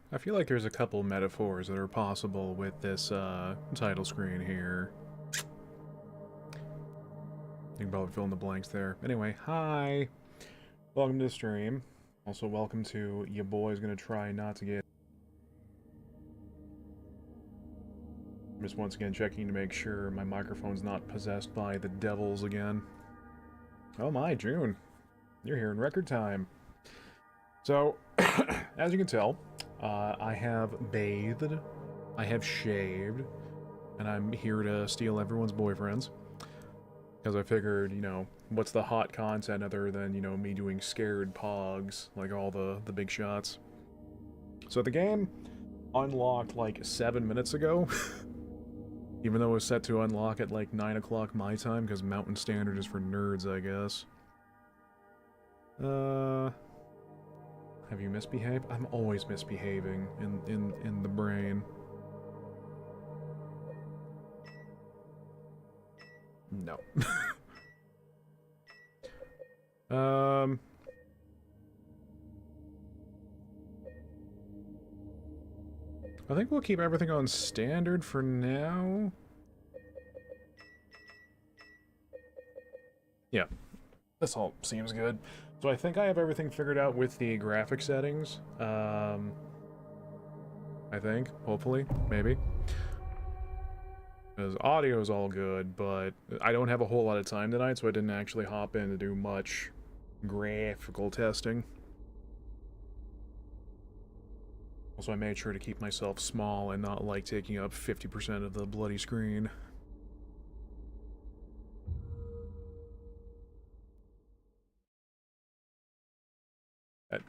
I feel like there's a couple metaphors that are possible with this title screen here. You can probably fill in the blanks there. Anyway, hi! Welcome to the stream. Also, welcome to your boy's gonna try not to get... I'm just once again checking to make sure my microphone's not possessed by the devils again. Oh my, June. You're here in record time. So, as you can tell, I have bathed, I have shaved, and I'm here to steal everyone's boyfriends. Because I figured, you know, what's the hot content other than, you know, me doing scared pogs, like all the big shots. So the game unlocked like 7 minutes ago, even though it was set to unlock at like 9 o'clock my time, because Mountain Standard is for nerds, I guess. Have you misbehaved? I'm always misbehaving in the brain. No. I think we'll keep everything on standard for now. Yeah, this all seems good. So I think I have everything figured out with the graphic settings. I think, hopefully, maybe. Because audio is all good, but I don't have a whole lot of time tonight, so I didn't actually hop in to do much graphical testing. Also, I made sure to keep myself small and not, like, taking up 50% of the bloody screen.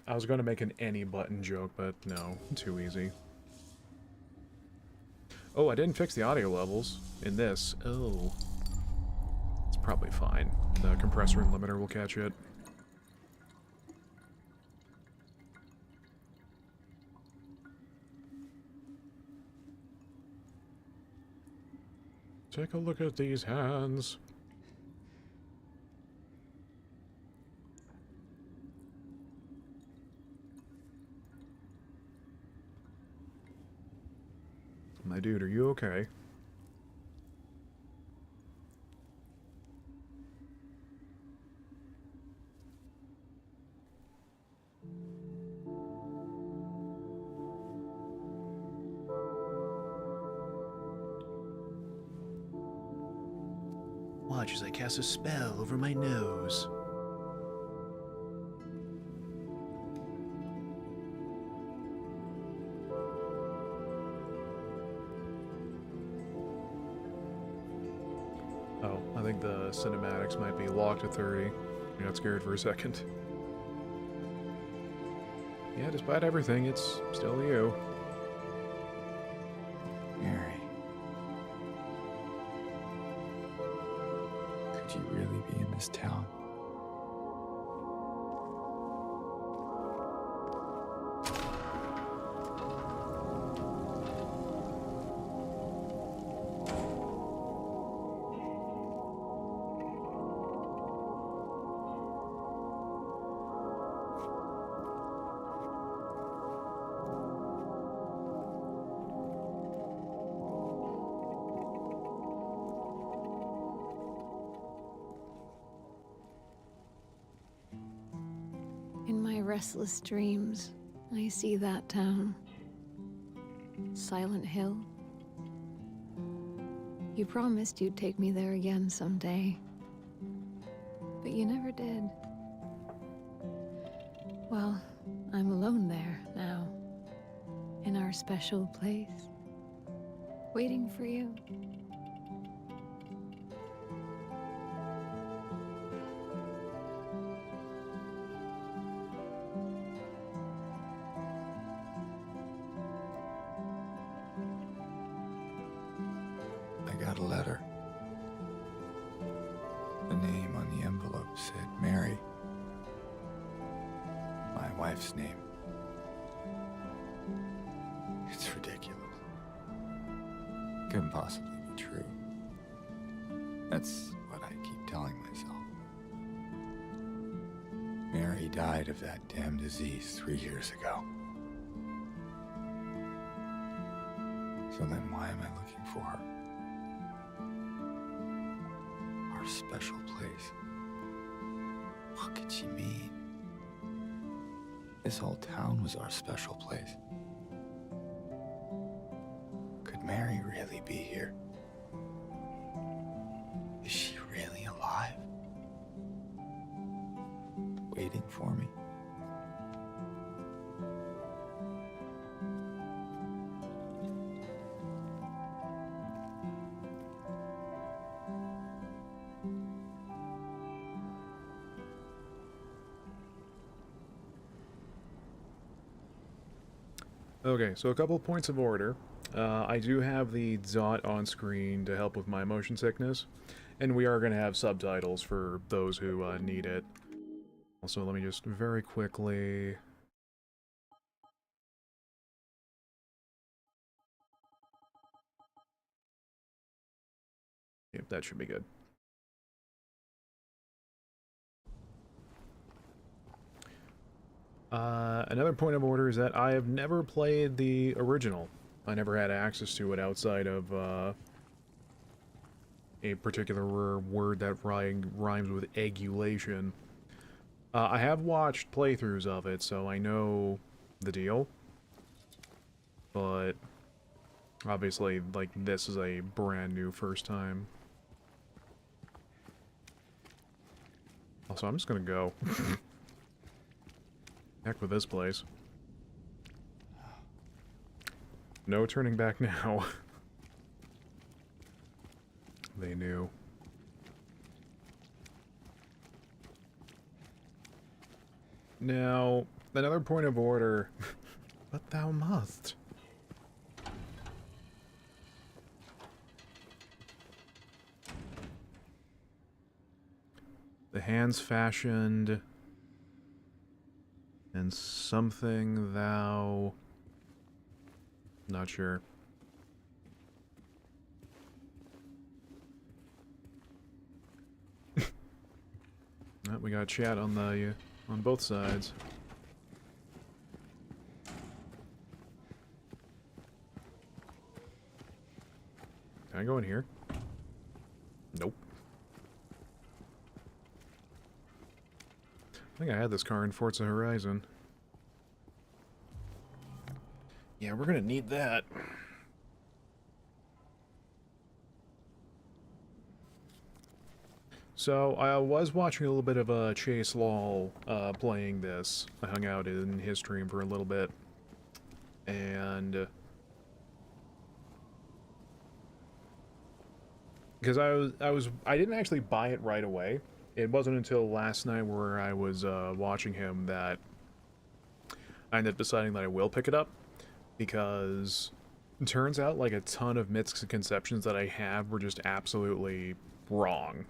I was going to make an any button joke, but no, too easy. Oh, I didn't fix the audio levels in this. Oh. It's probably fine. The compressor and limiter will catch it. Take a look at these hands. My dude, are you okay? Watch as I cast a spell over my nose. Oh, I think the cinematics might be locked at 30. I got scared for a second. Yeah, despite everything, it's still you. Mary. Could you really be in this town? In my restless dreams, I see that town. Silent Hill. You promised you'd take me there again someday. But you never did. Well, I'm alone there now. In our special place. Waiting for you. I got a letter. The name on the envelope said Mary. My wife's name. It's ridiculous. Couldn't possibly be true. That's what I keep telling myself. Mary died of that damn disease 3 years ago. So then why am I looking for her? Our special place. What could she mean? This whole town was our special place. Could Mary really be here? Is she really alive? Waiting for me? Okay, so a couple points of order. I do have the dot on screen to help with my motion sickness, and we are going to have subtitles for those who need it. Also, let me just very quickly... Yep, that should be good. Another point of order is that I have never played the original. I never had access to it outside of a particular word that rhymes with egulation. I have watched playthroughs of it, so I know the deal. But obviously, like, this is a brand new first time. Also, I'm just gonna go. Heck with this place. No turning back now. They knew. Now, another point of order. But thou must. The hands fashioned... and something thou... Not sure. We got chat on the on both sides. Can I go in here? Nope. I think I had this car in Forza Horizon. Yeah, we're gonna need that. So, I was watching a little bit of Chase Law playing this. I hung out in his stream for a little bit. And... because I didn't actually buy it right away. It wasn't until last night where I was watching him that I ended up deciding that I will pick it up. Because it turns out like a ton of misconceptions that I have were just absolutely wrong.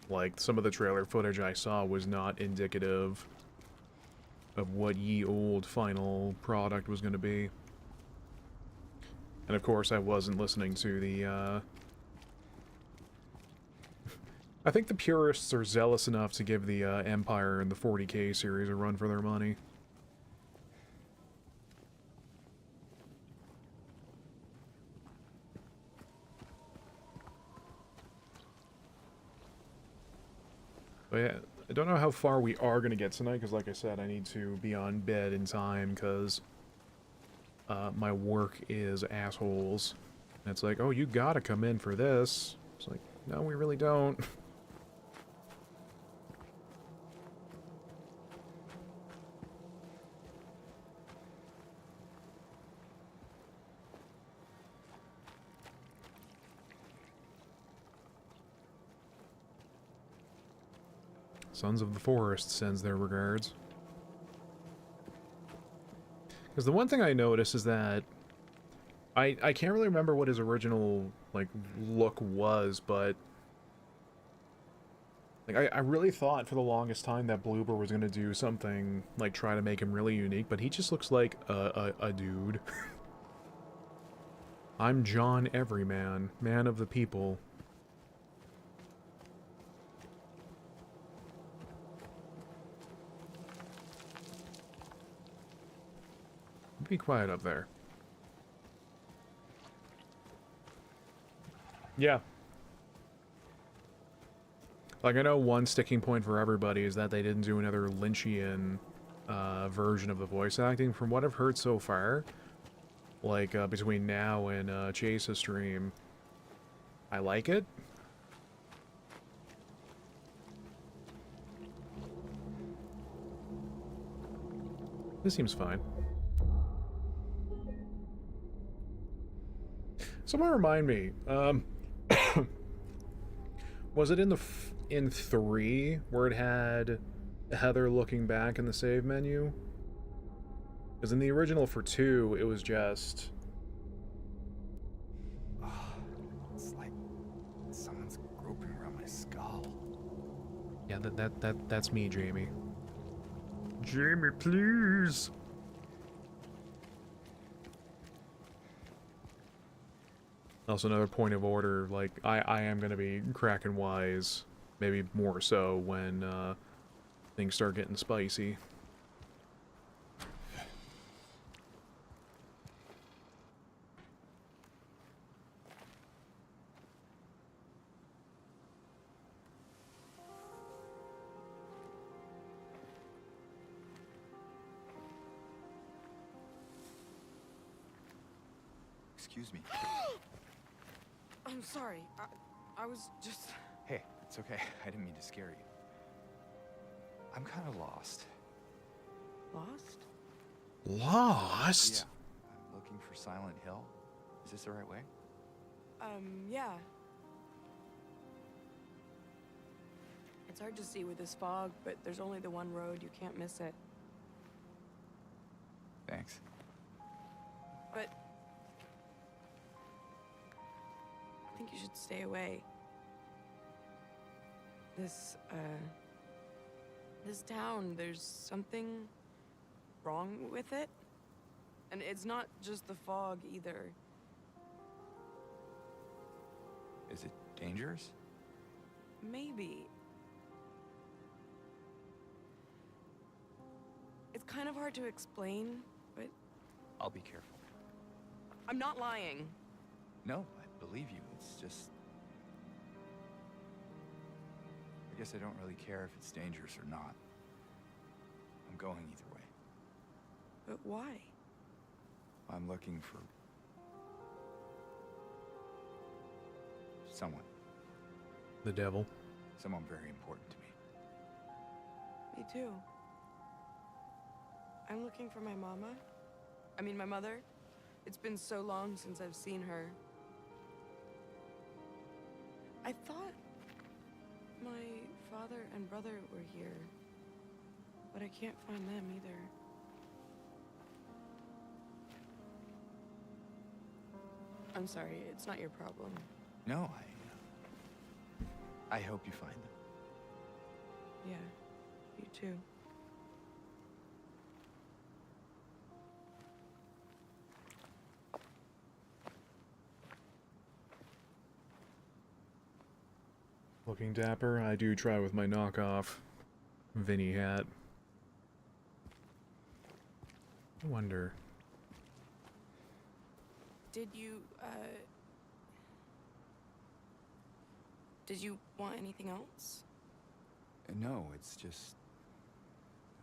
Like, some of the trailer footage I saw was not indicative of what ye old final product was going to be. And of course I wasn't listening to the, I think the purists are zealous enough to give the Empire and the 40K series a run for their money. But yeah, I don't know how far we are going to get tonight, because like I said, I need to be on bed in time, because my work is assholes. And it's like, oh, you gotta come in for this. It's like, no, we really don't. Sons of the Forest sends their regards. Because the one thing I noticed is that I can't really remember what his original, like, look was, but like, I really thought for the longest time that Bloober was going to do something, like, try to make him really unique, but he just looks like a dude. I'm John Everyman, man of the people. Be quiet up there. Yeah. Like, I know one sticking point for everybody is that they didn't do another Lynchian version of the voice acting. From what I've heard so far, like, between now and Chase's stream, I like it. This seems fine. Someone remind me, was it in in 3 where it had Heather looking back in the save menu? Because in the original for 2, it was just... It's like someone's groping around my skull. Yeah, that's me, Jamie. Jamie, please! Also, another point of order, like, I am going to be cracking wise, maybe more so when things start getting spicy. Excuse me. I'm sorry. I was just... Hey, it's okay. I didn't mean to scare you. I'm kind of lost. Lost? Lost? Yeah. I'm looking for Silent Hill. Is this the right way? Yeah. It's hard to see with this fog, but there's only the one road. You can't miss it. Thanks. But... I think you should stay away. This town, there's something wrong with it. And it's not just the fog, either. Is it dangerous? Maybe. It's kind of hard to explain, but... I'll be careful. I'm not lying. No, I believe you. It's just... I guess I don't really care if it's dangerous or not. I'm going either way. But why? I'm looking for... someone. The devil. Someone very important to me. Me too. I'm looking for my mama. I mean, my mother. It's been so long since I've seen her. I thought my father and brother were here, but I can't find them either. I'm sorry, it's not your problem. No, I hope you find them. Yeah, you too. Looking dapper, I do try with my knockoff Vinny hat. I wonder. Did you want anything else? No, it's just...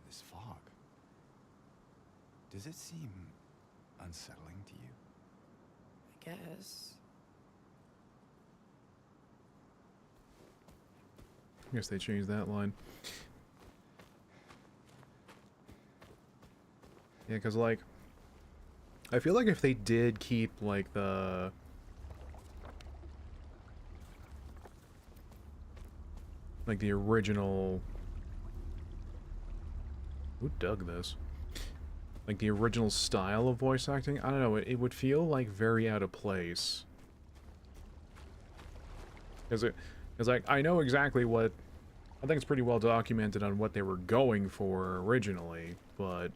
this fog. Does it seem unsettling to you? I guess. I guess they changed that line. Yeah, because, like, I feel like if they did keep, like, the... like, the original... Who dug this? Like, the original style of voice acting? I don't know, it would feel, like, very out of place. Because like, I know exactly what... I think it's pretty well documented on what they were going for originally, but...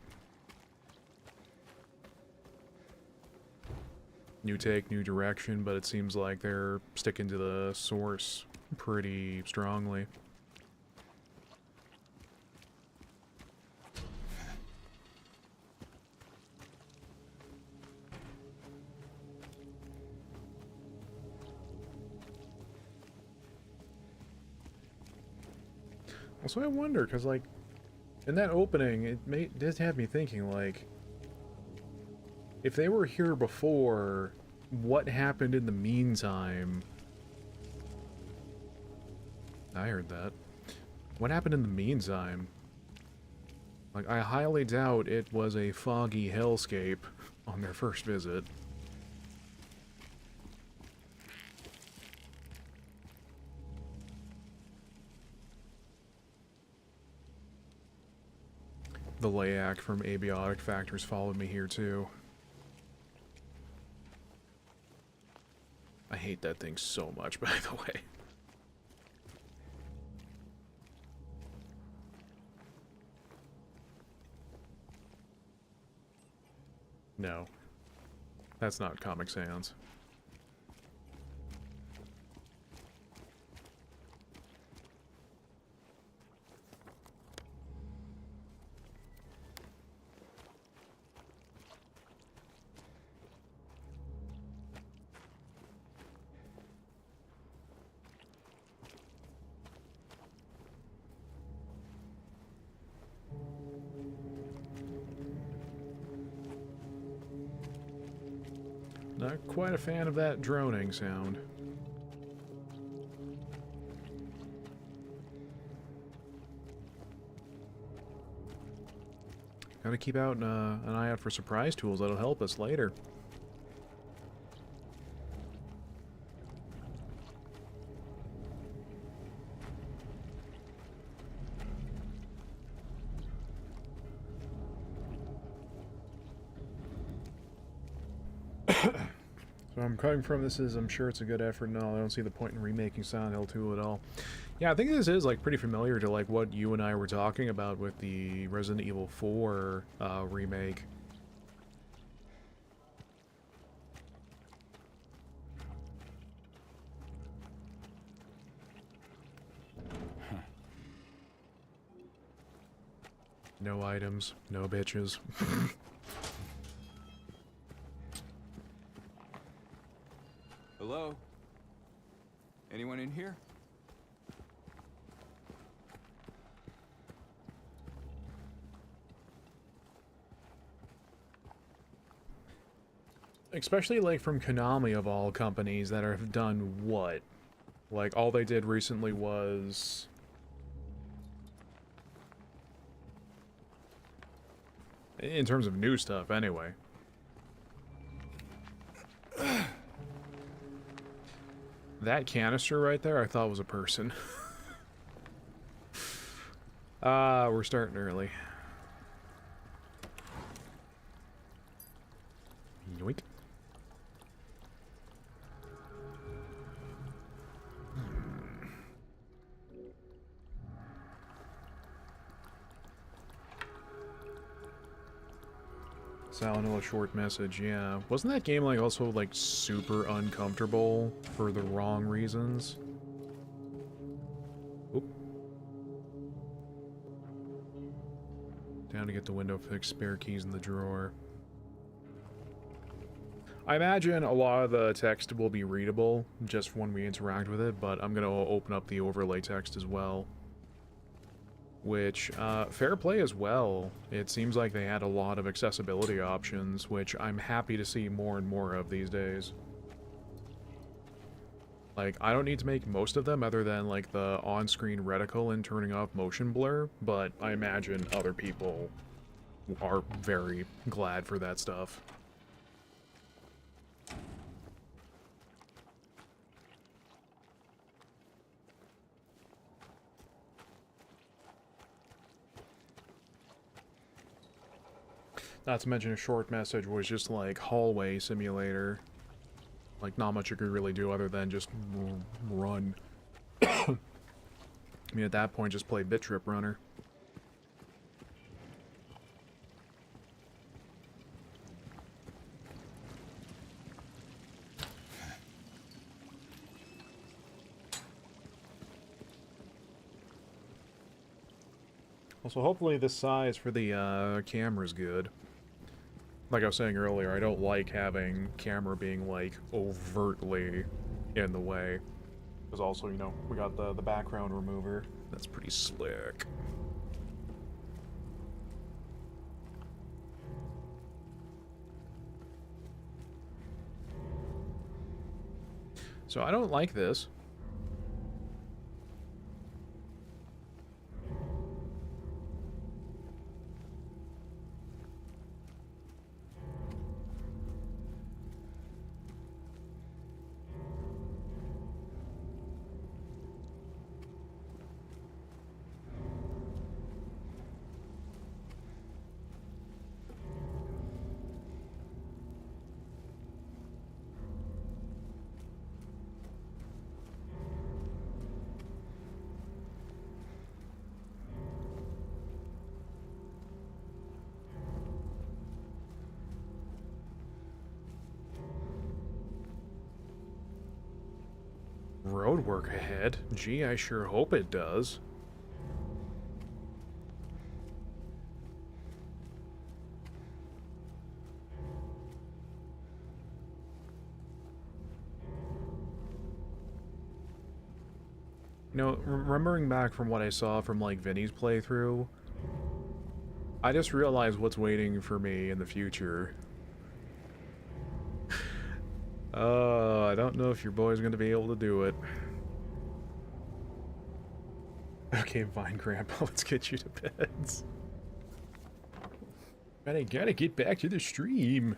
New take, new direction, but it seems like they're sticking to the source pretty strongly. So I wonder, because, like, in that opening, it did have me thinking, like, if they were here before, what happened in the meantime? I heard that. What happened in the meantime? Like, I highly doubt it was a foggy hellscape on their first visit. The Layak from Abiotic Factors followed me here, too. I hate that thing so much, by the way. No. That's not Comic Sans. Not quite a fan of that droning sound. Gotta keep out an eye out for surprise tools that'll help us later. So I'm coming from this is, I'm sure it's a good effort. No, I don't see the point in remaking Silent Hill 2 at all. Yeah, I think this is like pretty familiar to like what you and I were talking about with the Resident Evil 4 remake. No items, no bitches. Hello? Anyone in here? Especially like from Konami of all companies that have done what? Like all they did recently was in terms of new stuff anyway. That canister right there I thought was a person. We're starting early. Yoink. Silent Hill, a short message, yeah. Wasn't that game, like, also, like, super uncomfortable for the wrong reasons? Oop. Down to get the window fixed, spare keys in the drawer. I imagine a lot of the text will be readable just when we interact with it, but I'm gonna open up the overlay text as well. Which, fair play as well. It seems like they had a lot of accessibility options, which I'm happy to see more and more of these days. Like, I don't need to make most of them other than, like, the on-screen reticle and turning off motion blur, but I imagine other people are very glad for that stuff. Not to mention a short message was just like hallway simulator. Like not much you could really do other than just run. I mean at that point just play Bit Trip Runner. Also hopefully the size for the camera's good. Like I was saying earlier, I don't like having camera being, like, overtly in the way. Because also, you know, we got the background remover. That's pretty slick. So I don't like this. Road work ahead. Gee, I sure hope it does. You know, remembering back from what I saw from, like, Vinny's playthrough, I just realized what's waiting for me in the future. I don't know if your boy's gonna be able to do it. Okay, fine, Grandpa, let's get you to bed. But I gotta get back to the stream.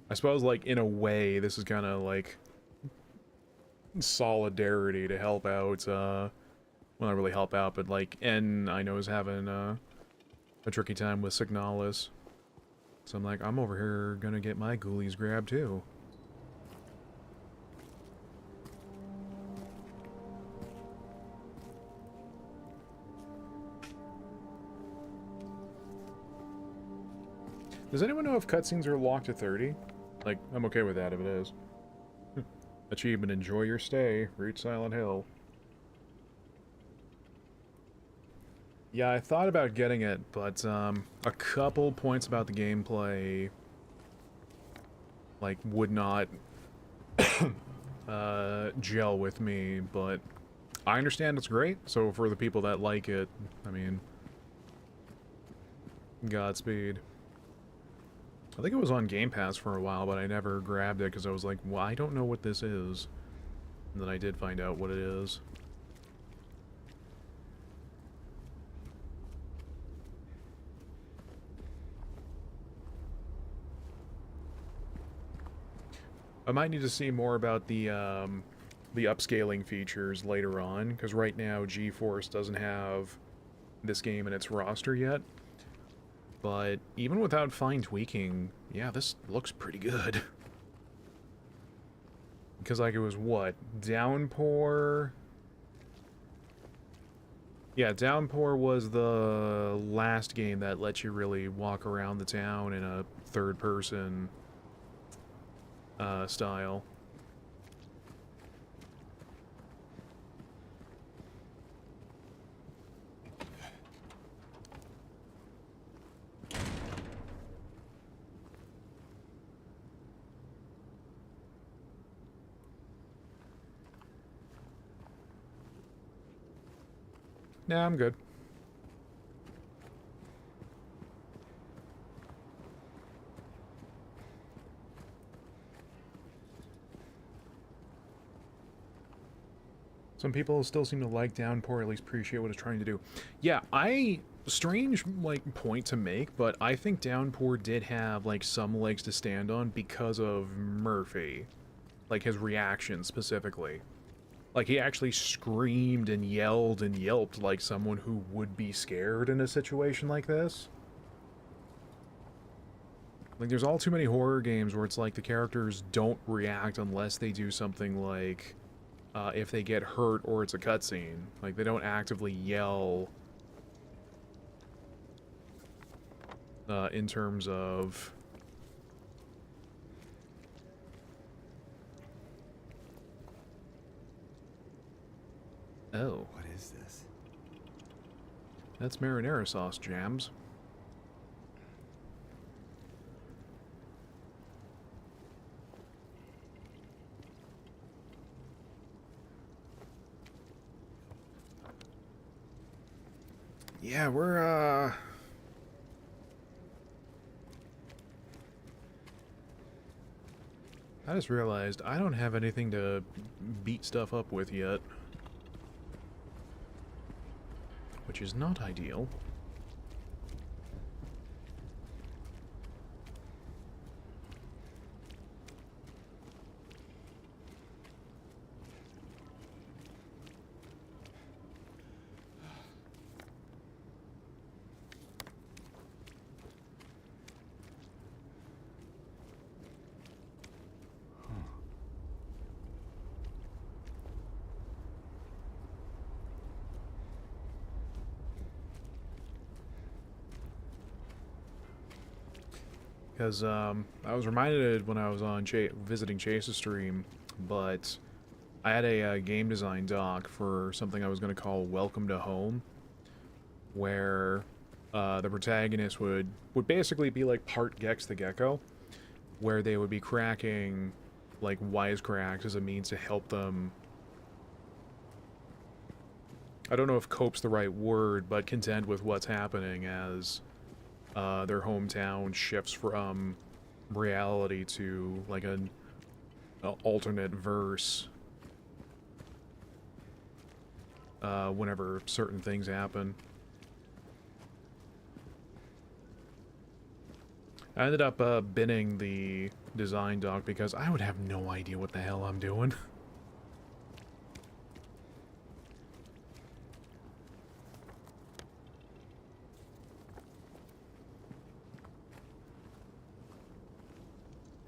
I suppose, like, in a way, this is kind of, like, solidarity to help out, well, not really help out, but, like, N, I know, is having, a tricky time with Signalis. So I'm like, I'm over here gonna get my ghoulies grabbed, too. Does anyone know if cutscenes are locked to 30? Like, I'm okay with that if it is. Achievement, enjoy your stay. Reach Silent Hill. Yeah, I thought about getting it, but, a couple points about the gameplay, like, would not, gel with me, but I understand it's great, so for the people that like it, I mean, Godspeed. I think it was on Game Pass for a while, but I never grabbed it because I was like, well, I don't know what this is. And then I did find out what it is. I might need to see more about the upscaling features later on, because right now GeForce doesn't have this game in its roster yet. But even without fine tweaking, yeah, this looks pretty good. Because, like, it was what? Downpour? Yeah, Downpour was the last game that lets you really walk around the town in a third-person style. Nah, I'm good. Some people still seem to like Downpour, at least appreciate what it's trying to do. Yeah, strange, like, point to make, but I think Downpour did have, like, some legs to stand on because of Murphy. Like, his reaction, specifically. Like, he actually screamed and yelled and yelped like someone who would be scared in a situation like this. Like, there's all too many horror games where it's like the characters don't react unless they do something like, if they get hurt or it's a cutscene. Like, they don't actively yell, in terms of... Oh. What is this? That's marinara sauce, Jams. Yeah, we're, I just realized I don't have anything to beat stuff up with yet. Which is not ideal. Because I was reminded when I was on visiting Chase's stream, but I had a game design doc for something I was going to call Welcome to Home, where the protagonist would basically be like part Gex the Gecko, where they would be cracking like wisecracks as a means to help them. I don't know if cope's the right word, but contend with what's happening as their hometown shifts from reality to like an alternate verse whenever certain things happen. I ended up binning the design doc because I would have no idea what the hell I'm doing.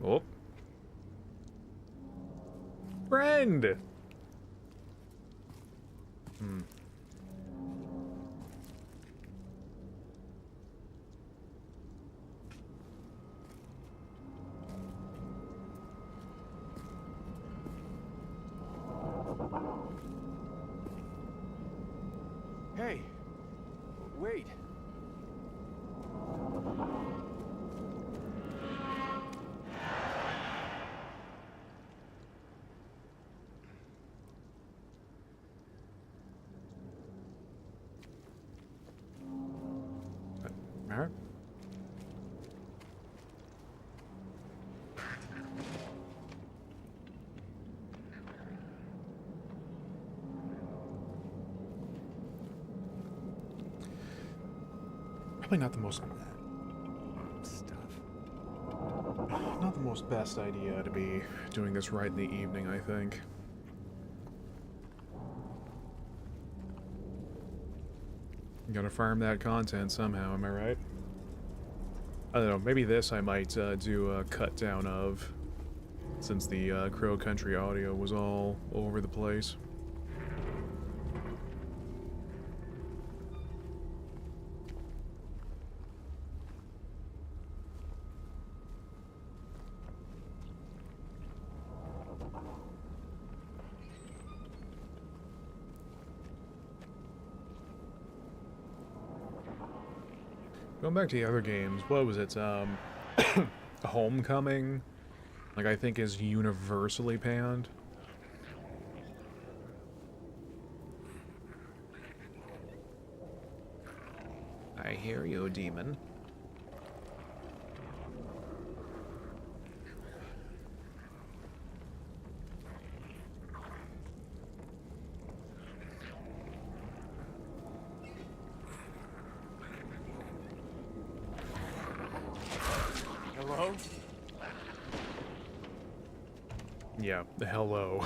Oh. Friend! Hmm. Hey, wait. Alright. Probably not the most Stuff. not the most best idea to be doing this right in the evening, I think. Gotta farm that content somehow, am I right? I don't know, maybe this I might do a cut down of, since the Crow Country audio was all over the place. Going back to the other games, what was it? Homecoming, like I think is universally panned. I hear you, demon. Hello? Yeah, hello.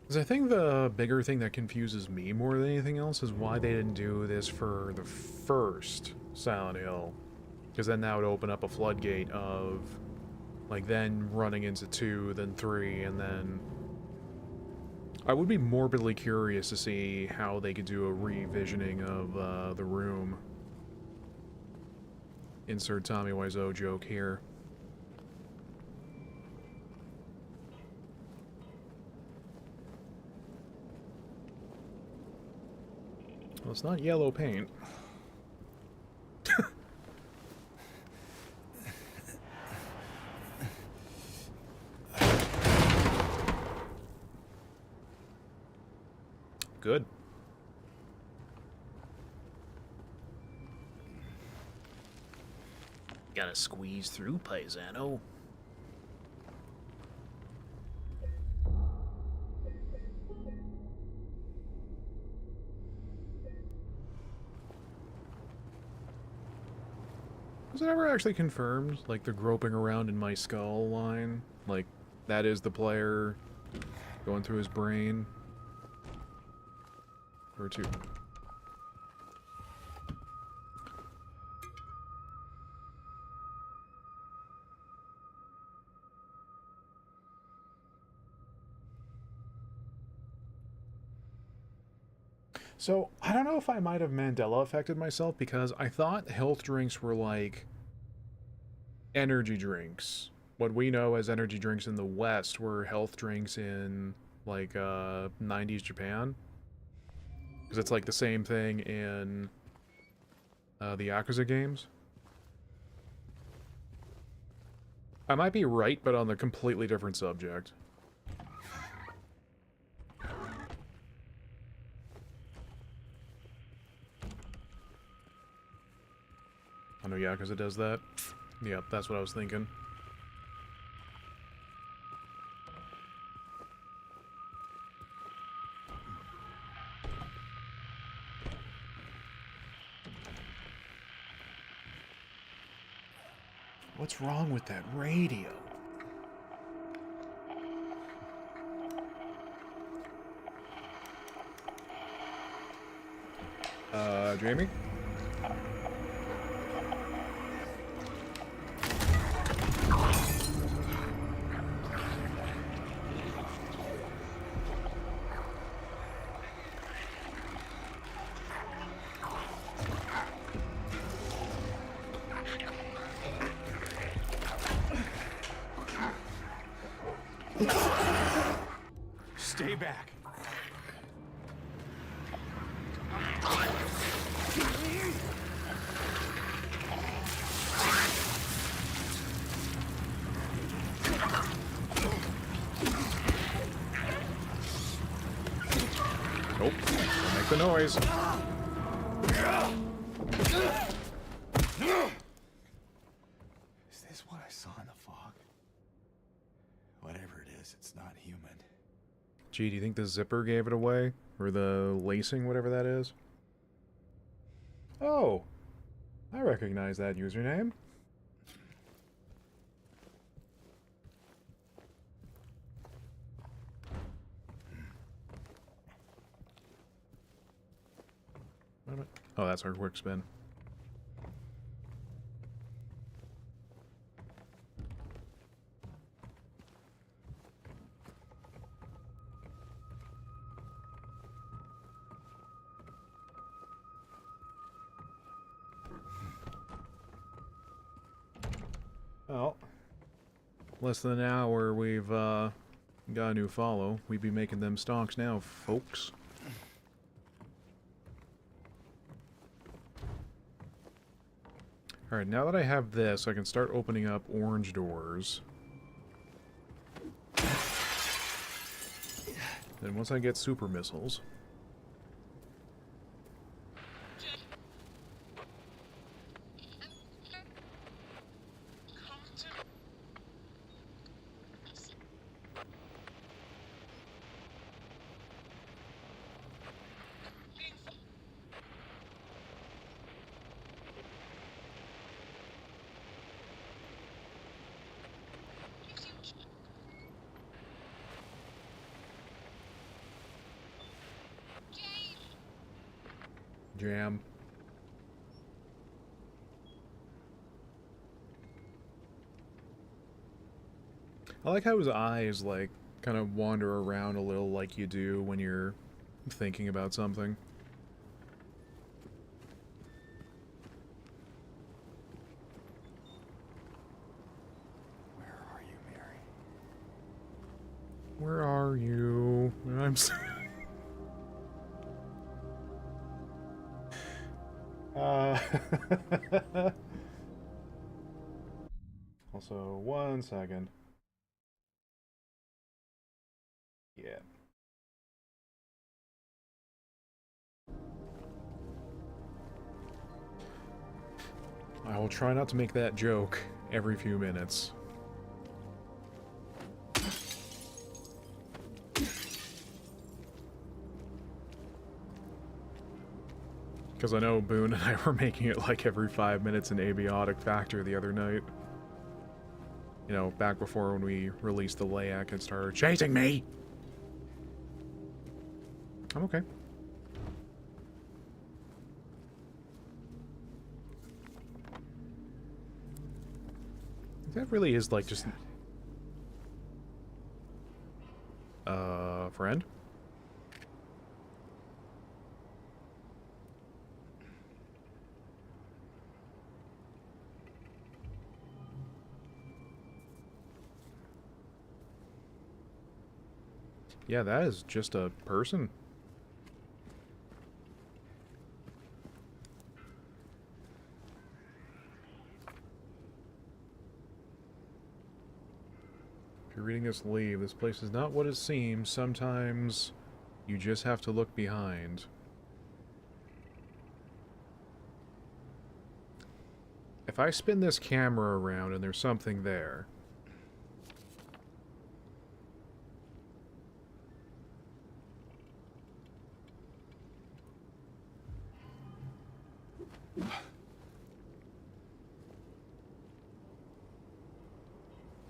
Because I think the bigger thing that confuses me more than anything else is why they didn't do this for the first Silent Hill. Because then that would open up a floodgate of, like, then running into 2, then 3, and then... I would be morbidly curious to see how they could do a revisioning of the room. Insert Tommy Wiseau joke here. Well, it's not yellow paint. Gotta squeeze through, paisano. Was it ever actually confirmed, like, the groping around in my skull line? Like, that is the player going through his brain? Or two? So, I don't know if I might have Mandela affected myself, because I thought health drinks were like energy drinks. What we know as energy drinks in the West were health drinks in, like, 90s Japan. Because it's like the same thing in the Yakuza games. I might be right, but on a completely different subject. I know Yakuza does that. Yep, that's what I was thinking. What's wrong with that radio? Jamie? Stay back. Nope. Don't make the noise. Is this what I saw in the fog? Whatever it is, it's not human. Gee, do you think the zipper gave it away? Or the lacing, whatever that is? Oh! I recognize that username. Oh, that's our quick spin. Well, less than an hour, we've got a new follow. We'd be making them stonks now, folks. Alright, now that I have this, I can start opening up orange doors. Then once I get super missiles... Jam. I like how his eyes, like, kind of wander around a little like you do when you're thinking about something. Where are you, Mary? Where are you? I'm sorry. Also, 1 second. Yeah. I will try not to make that joke every few minutes. Because I know Boone and I were making it like every 5 minutes in Abiotic Factor the other night. You know, back before when we released the Layak and started chasing me! I'm okay. That really is like just... friend? Yeah, that is just a person. If you're reading this, leave. This place is not what it seems. Sometimes you just have to look behind. If I spin this camera around and there's something there...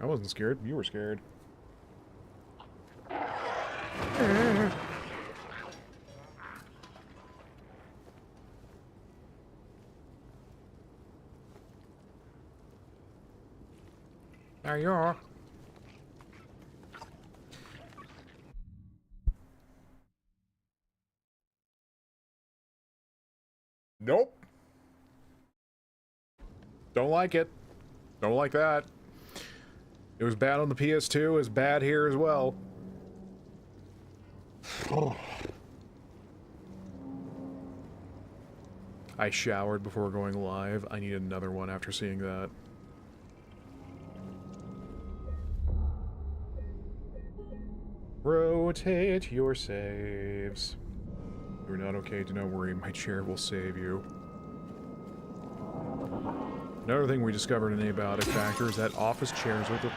I wasn't scared. You were scared. There you are. Nope. Don't like it. Don't like that. It was bad on the PS2, it's bad here as well. I showered before going live. I need another one after seeing that. Rotate your saves. You're not okay, do not worry, my chair will save you. Another thing we discovered in Abiotic Factor is that office chairs are the...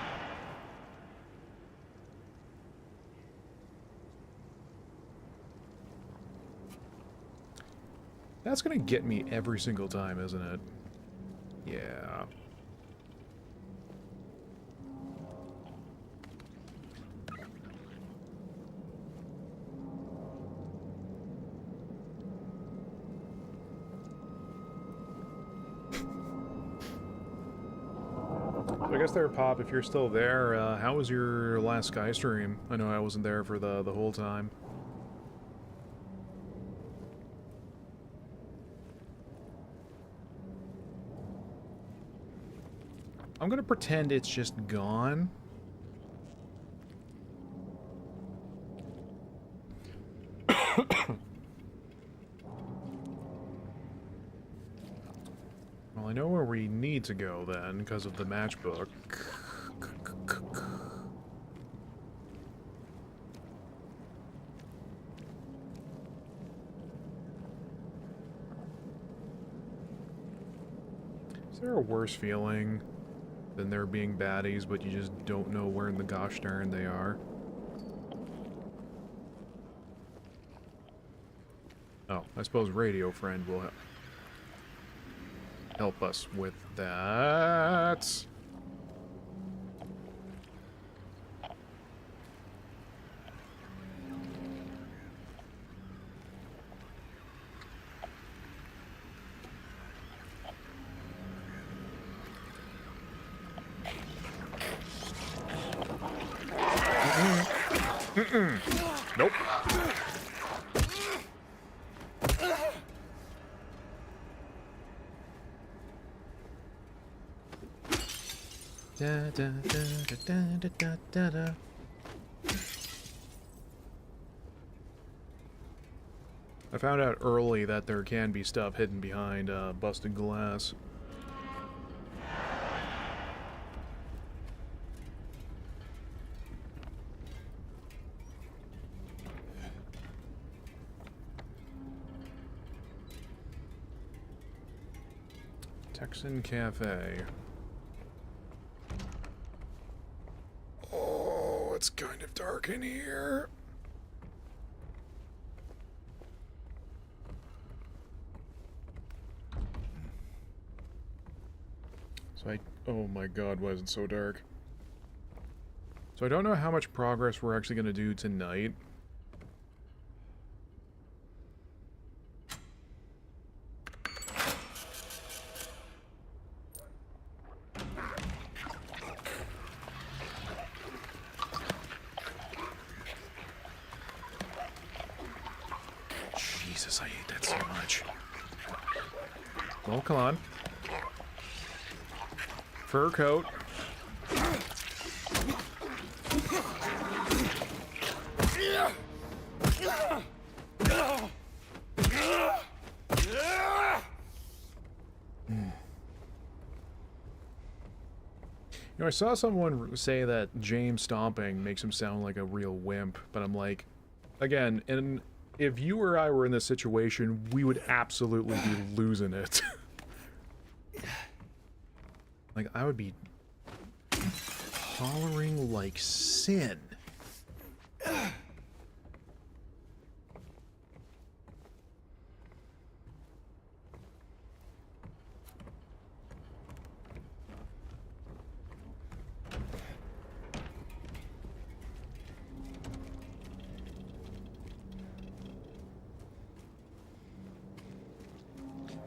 That's gonna get me every single time, isn't it? Yeah. I guess there, Pop, if you're still there, how was your last Sky stream? I know I wasn't there for the whole time. I'm gonna pretend it's just gone. Well, I know where we need to go then, because of the matchbook. Is there a worse feeling than there being baddies, but you just don't know where in the gosh darn they are? Oh, I suppose Radio Friend will help us with that. Nope. Da, da, da, da, da, da, da, da. I found out early that there can be stuff hidden behind busted glass. Texan Cafe. Oh, it's kind of dark in here. Oh my god, why is it so dark? So I don't know how much progress we're actually going to do tonight. Jesus, I hate that so much. Oh, come on. Fur coat. You know, I saw someone say that James stomping makes him sound like a real wimp, but I'm like, again, and if you or I were in this situation, we would absolutely be losing it. Like, I would be hollering like sin.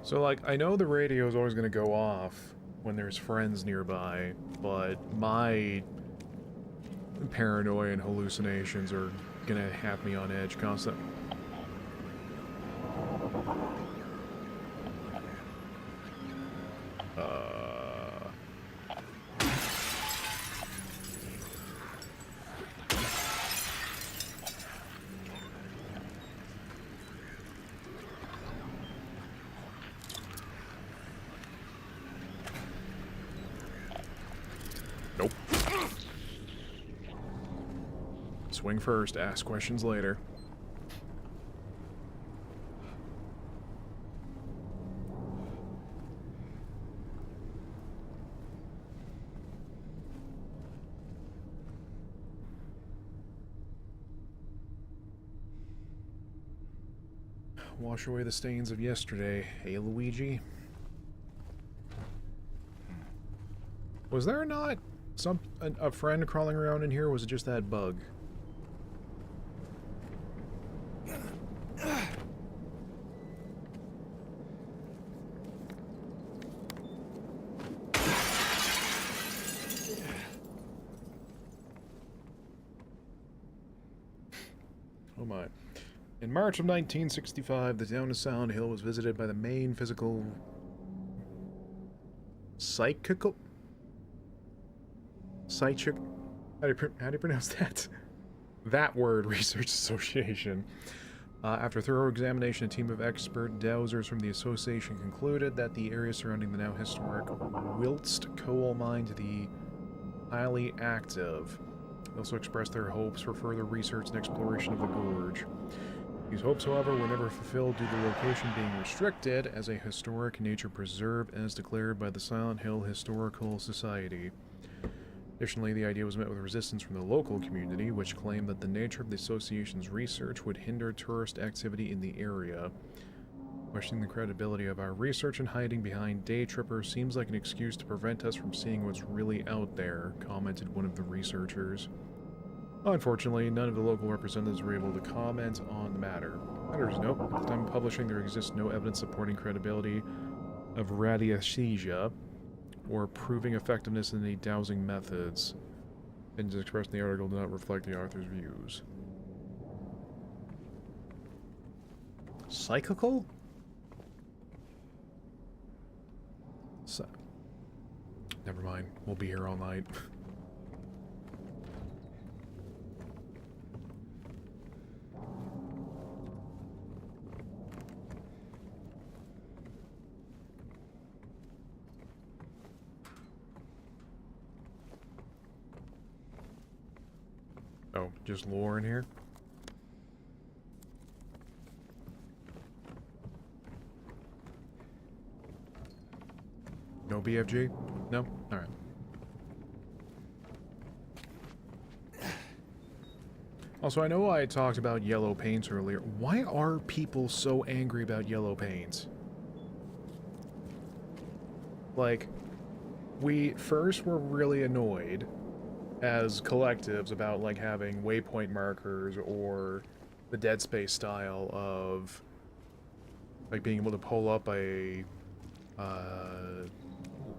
So, like, I know the radio is always going to go off when there's friends nearby, but my paranoia and hallucinations are going to have me on edge constantly. Nope. Swing first, ask questions later. Wash away the stains of yesterday, eh, Luigi? Was there not a friend crawling around in here, or was it just that bug? Oh my. In March of 1965, the town of Silent Hill was visited by the main physical... Psychical... Psychic... How do you pronounce that? That word, Research Association. After thorough examination, a team of expert dowsers from the association concluded that the area surrounding the now historic Wiltst coal mine to be highly active. They also expressed their hopes for further research and exploration of the gorge. These hopes, however, were never fulfilled due to the location being restricted as a historic nature preserve as declared by the Silent Hill Historical Society. Additionally, the idea was met with resistance from the local community, which claimed that the nature of the association's research would hinder tourist activity in the area. Questioning the credibility of our research and hiding behind day trippers seems like an excuse to prevent us from seeing what's really out there, commented one of the researchers. Unfortunately, none of the local representatives were able to comment on the matter. Matters note, at the time of publishing, there exists no evidence supporting credibility of radiesthesia or proving effectiveness in any dowsing methods. Opinions expressed in the article do not reflect the author's views. Psychical? Never mind. We'll be here all night. Oh, just lore in here? No BFG? No? Alright. Also, I know I talked about yellow paints earlier. Why are people so angry about yellow paints? Like, we first were really annoyed as collectives about, like, having waypoint markers or the Dead Space style of, like, being able to pull up a,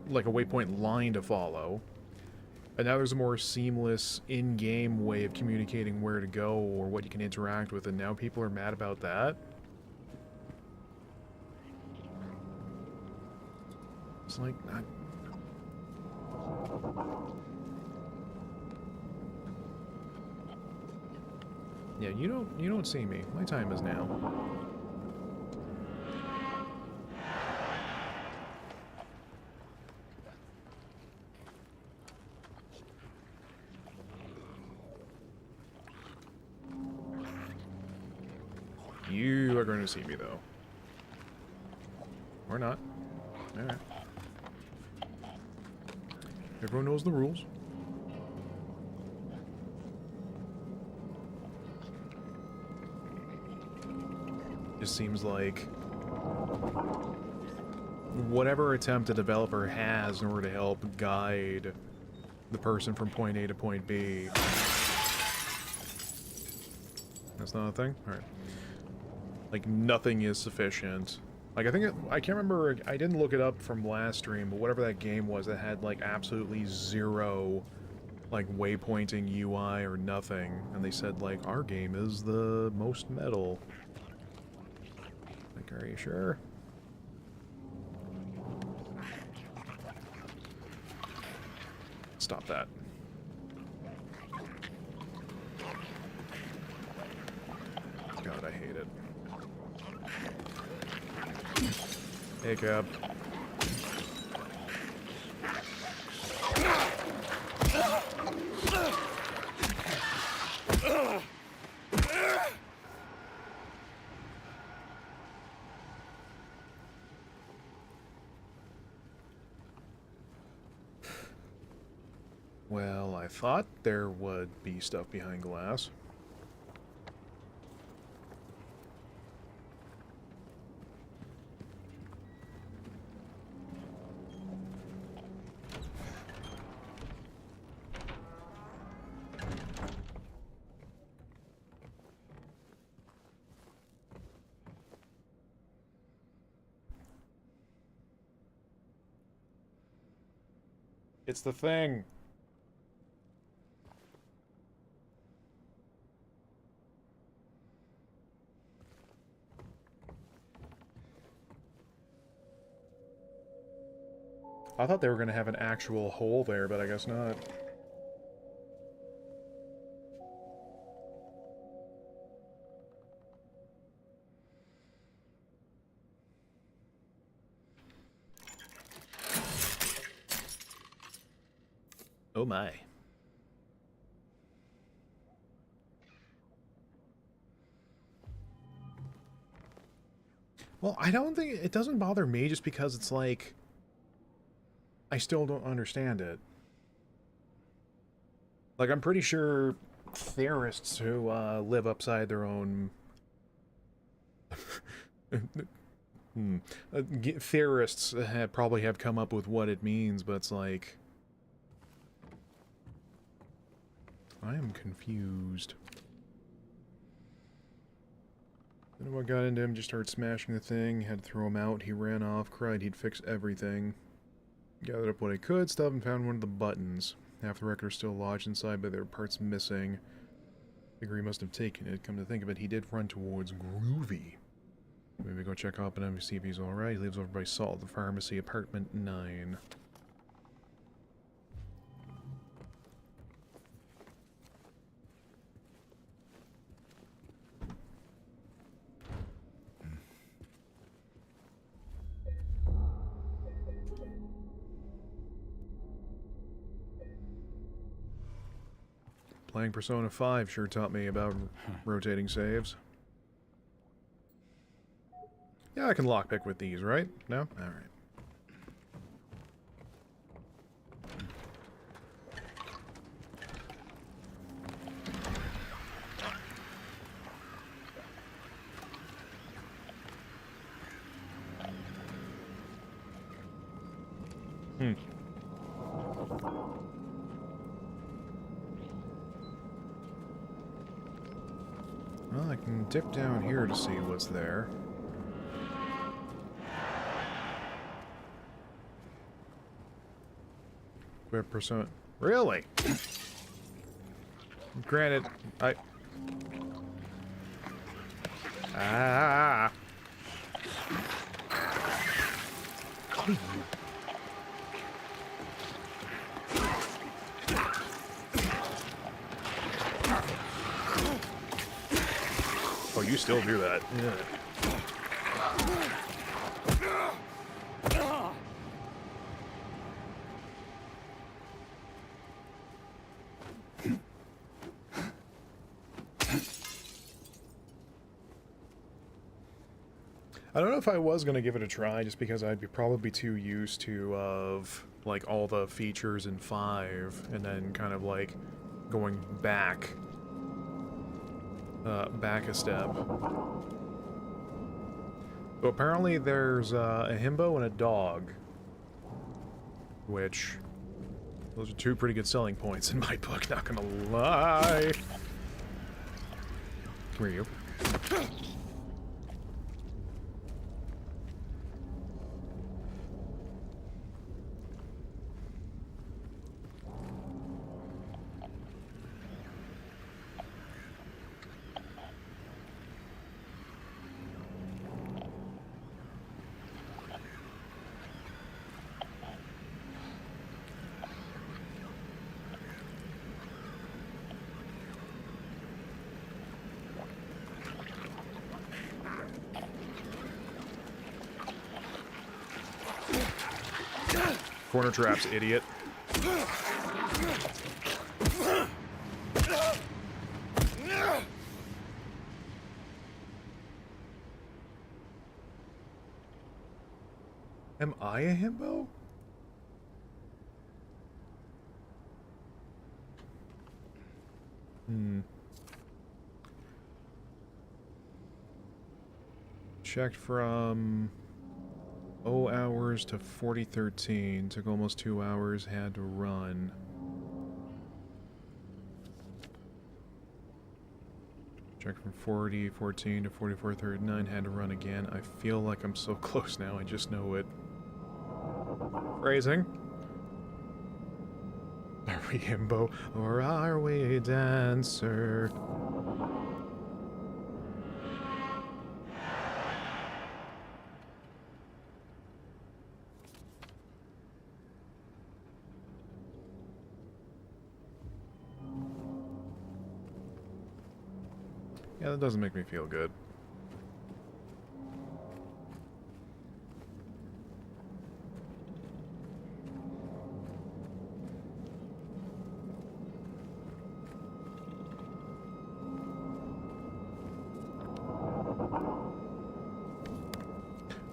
like a waypoint line to follow. And now there's a more seamless in-game way of communicating where to go or what you can interact with, and now people are mad about that? It's like, yeah, you don't see me. My time is now. You are going to see me, though. Or not. Alright. Everyone knows the rules. Just seems like whatever attempt a developer has in order to help guide the person from point A to point B. That's not a thing? Alright. Like, nothing is sufficient. Like, I can't remember, I didn't look it up from last stream, but whatever that game was that had, like, absolutely zero, like, waypointing UI or nothing. And they said, like, our game is the most metal. Like, are you sure? Stop that. God, I hate it. Hey, Cap. Well, I thought there would be stuff behind glass. It's the thing. I thought they were going to have an actual hole there, but I guess not. Oh my. Well, I don't think it doesn't bother me just because it's like I still don't understand it. Like, I'm pretty sure theorists who live upside their own theorists probably have come up with what it means, but it's like I am confused. Then what got into him, just started smashing the thing, had to throw him out, he ran off, cried he'd fix everything. Gathered up what I could, stuff, and found one of the buttons. Half the record are still lodged inside, but there are parts missing. Figure he must have taken it. Come to think of it, he did run towards Groovy. Maybe go check up on him, see if he's alright. He lives over by Salt, the pharmacy, apartment 9. Playing Persona 5 sure taught me about rotating saves. Yeah, I can lockpick with these, right? No? Alright. Hmm. Well, I can dip down here to see what's there. Equip persona. Really? Granted, Ah! Oh, you still do that. Yeah. I don't know if I was going to give it a try, just because I'd probably be too used to, like, all the features in 5, and then kind of, like, going back a step. So apparently there's a himbo and a dog, which, those are two pretty good selling points in my book, not gonna lie. Come here, you. Corner traps, idiot. Am I a himbo? Checked from 0 hours to 4013. Took almost 2 hours, had to run. Checked from 4014 to 4439, had to run again. I feel like I'm so close now, I just know it. Phrasing. Are we himbo or are we dancer? Yeah, that doesn't make me feel good.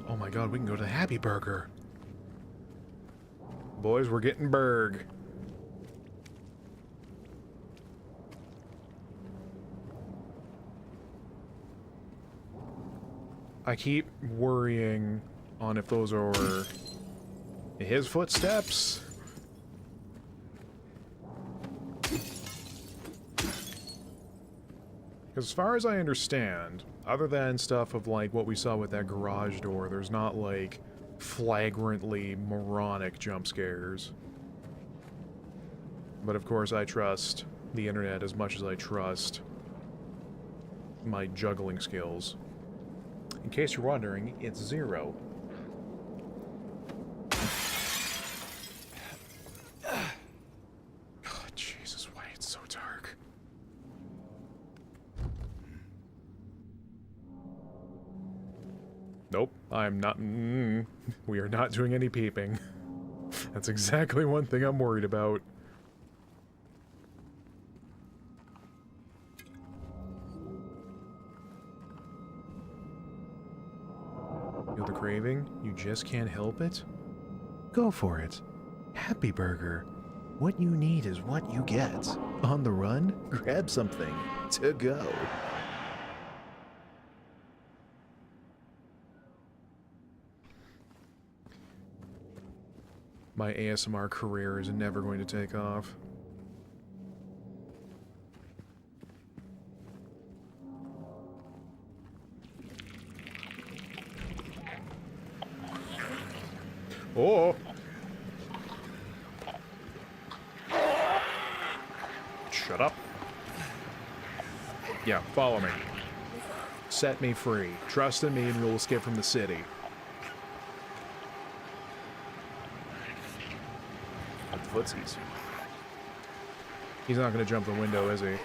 Oh my god, we can go to the Happy Burger. Boys, we're getting burg. I keep worrying on if those are his footsteps. Because as far as I understand, other than stuff of like what we saw with that garage door, there's not like flagrantly moronic jump scares. But of course I trust the internet as much as I trust my juggling skills. In case you're wondering, it's 0. God, Jesus, why it's so dark. Nope, I'm not. We are not doing any peeping. That's exactly one thing I'm worried about. Feel the craving? You just can't help it? Go for it. Happy Burger. What you need is what you get. On the run, grab something to go. my ASMR career is never going to take off. Oh! Shut up. Yeah, follow me. Set me free. Trust in me and we'll escape from the city. At the footsies. He's not going to jump the window, is he? You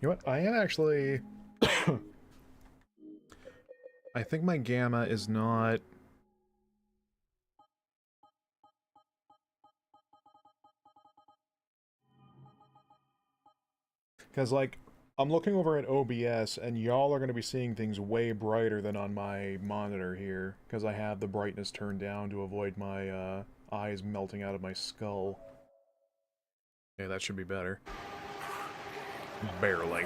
know what? I am actually... I think my gamma is not... Because, like, I'm looking over at OBS, and y'all are going to be seeing things way brighter than on my monitor here, because I have the brightness turned down to avoid my eyes melting out of my skull. Yeah, that should be better. Barely.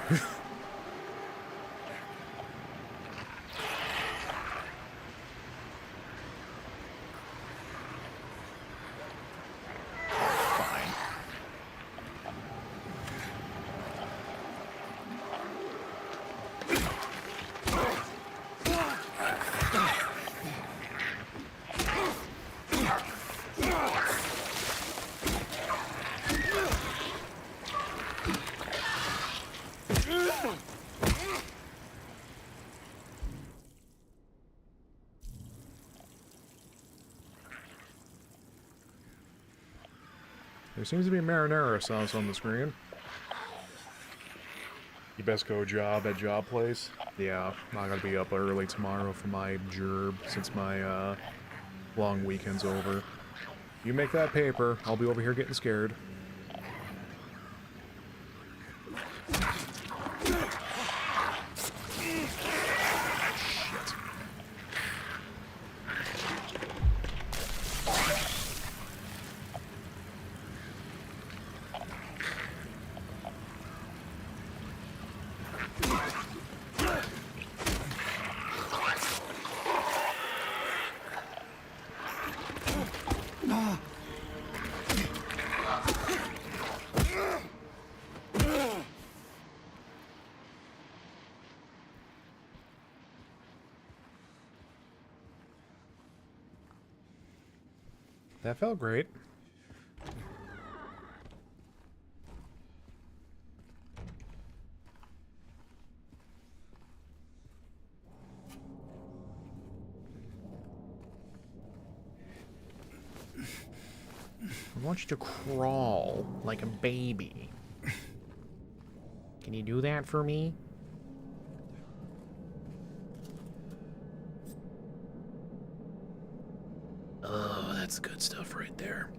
There seems to be marinara sauce on the screen. You best go job at job place. Yeah, I gotta be up early tomorrow for my gerb since my long weekend's over. You make that paper, I'll be over here getting scared. That felt great. I want you to crawl like a baby. Can you do that for me? Oh, that's good stuff right there.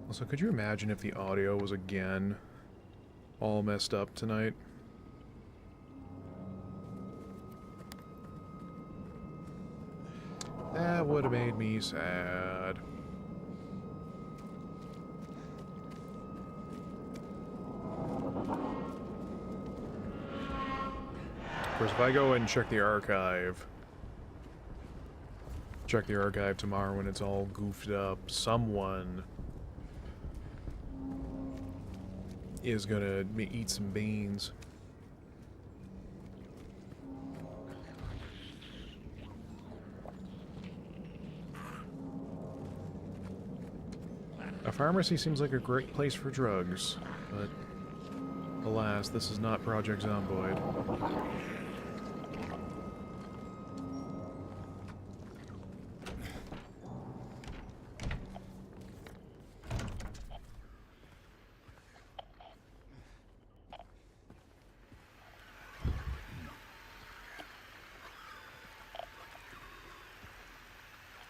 Also, could you imagine if the audio was again all messed up tonight? That would have made me sad. Of course, if I go and check the archive tomorrow when it's all goofed up, someone is gonna eat some beans. A pharmacy seems like a great place for drugs, but alas, this is not Project Zomboid.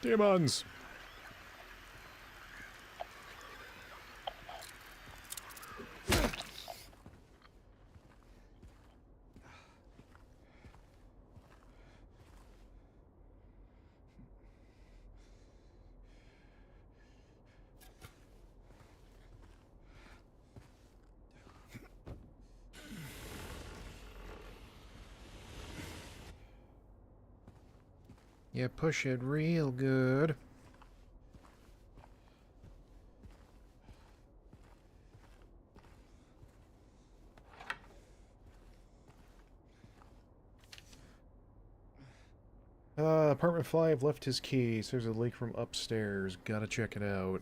Demons! You push it real good. Apartment 5 left his keys. There's a leak from upstairs. Gotta check it out.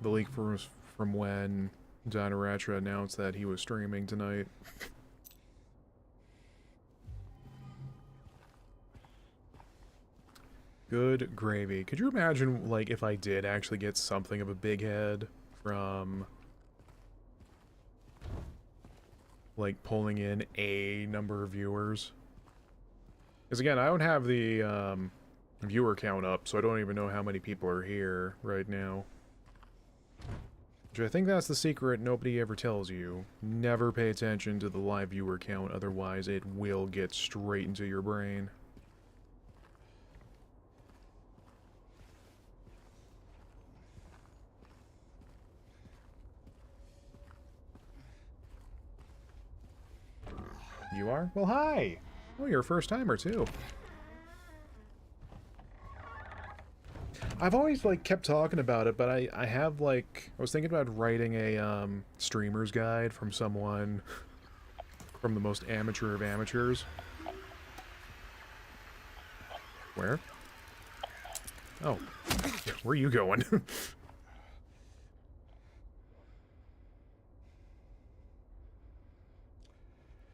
The leak from when Dinaracha announced that he was streaming tonight. Good gravy. Could you imagine, like, if I did actually get something of a big head from, like, pulling in a number of viewers? Because, again, I don't have the, viewer count up, so I don't even know how many people are here right now. Which I think that's the secret nobody ever tells you. Never pay attention to the live viewer count, otherwise it will get straight into your brain. You are? Well, hi! Oh, you're a first-timer, too. I've always, like, kept talking about it, but I have, like... I was thinking about writing a, streamer's guide from someone... from the most amateur of amateurs. Where? Oh. Where are you going?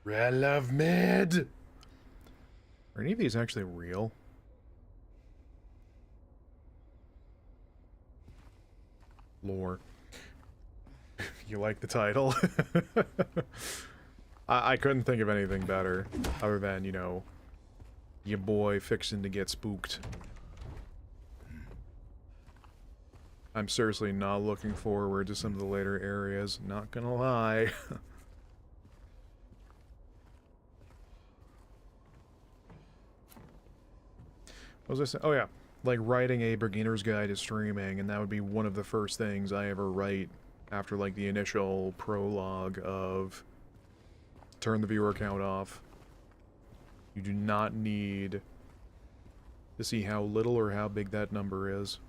Red love mid! Are any of these actually real? Lore. You like the title? I couldn't think of anything better, other than, you know, your boy fixing to get spooked. I'm seriously not looking forward to some of the later areas, not gonna lie. What was I saying? Oh yeah, like writing a beginner's guide to streaming, and that would be one of the first things I ever write after like the initial prologue of turn the viewer count off. You do not need to see how little or how big that number is.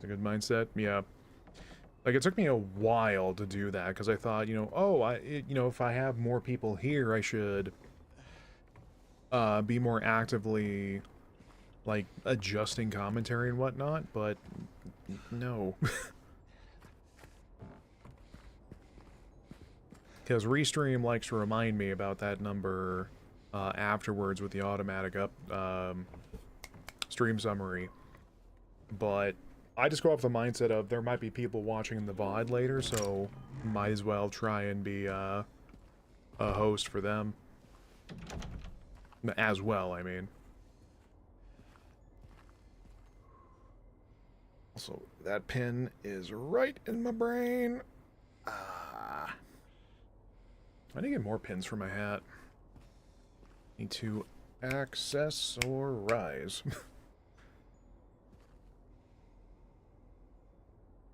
A good mindset, yeah. Like, it took me a while to do that, because I thought, you know, oh, you know, if I have more people here, I should be more actively, like, adjusting commentary and whatnot, but no. Because Restream likes to remind me about that number afterwards with the automatic stream summary, but I just go off the mindset of there might be people watching the VOD later, so might as well try and be a host for them. As well, I mean. Also, that pin is right in my brain. I need to get more pins for my hat. Need to accessorize.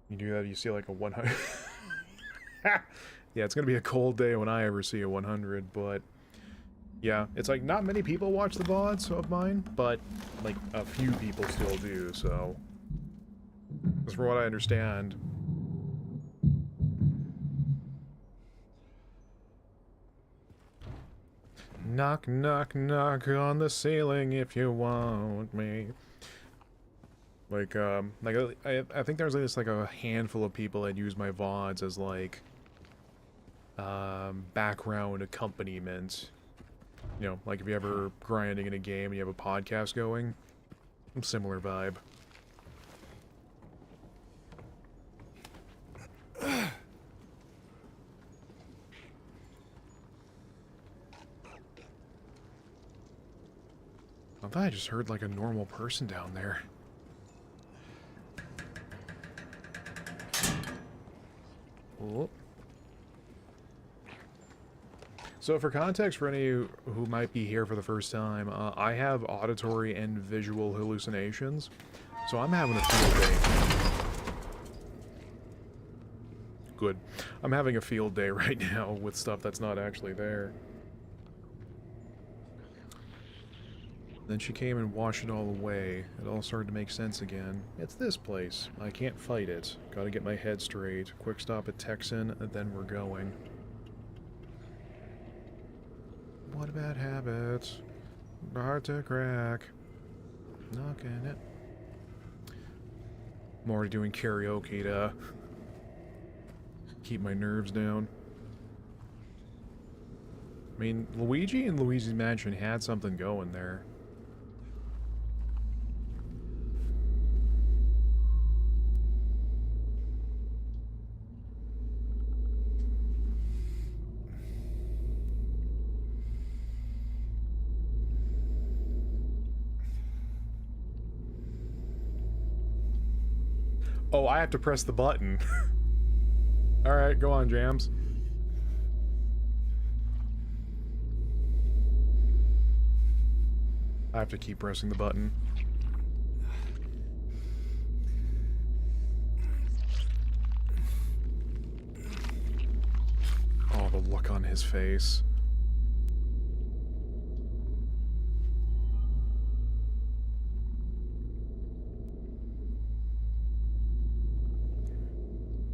You do that, you see like a 100. Yeah, it's gonna be a cold day when I ever see a 100, but yeah, it's like not many people watch the VODs of mine, but like a few people still do, so. Because from what I understand, knock, knock, knock on the ceiling if you want me. Like, I think there's just, like, a handful of people that use my VODs as, like, background accompaniment. You know, like if you're ever grinding in a game and you have a podcast going. Similar vibe. I thought I just heard, like, a normal person down there. Oh. So for context, for any who might be here for the first time, I have auditory and visual hallucinations, so I'm having a field day. Good. I'm having a field day right now with stuff that's not actually there. Then she came and washed it all away. It all started to make sense again. It's this place. I can't fight it. Gotta get my head straight. Quick stop at Texan, and then we're going. What a bad habit. Hard to crack. Knocking it. I'm already doing karaoke to keep my nerves down. I mean, Luigi and Luigi's Mansion had something going there. Oh, I have to press the button. Alright, go on, Jams. I have to keep pressing the button. Oh, the look on his face.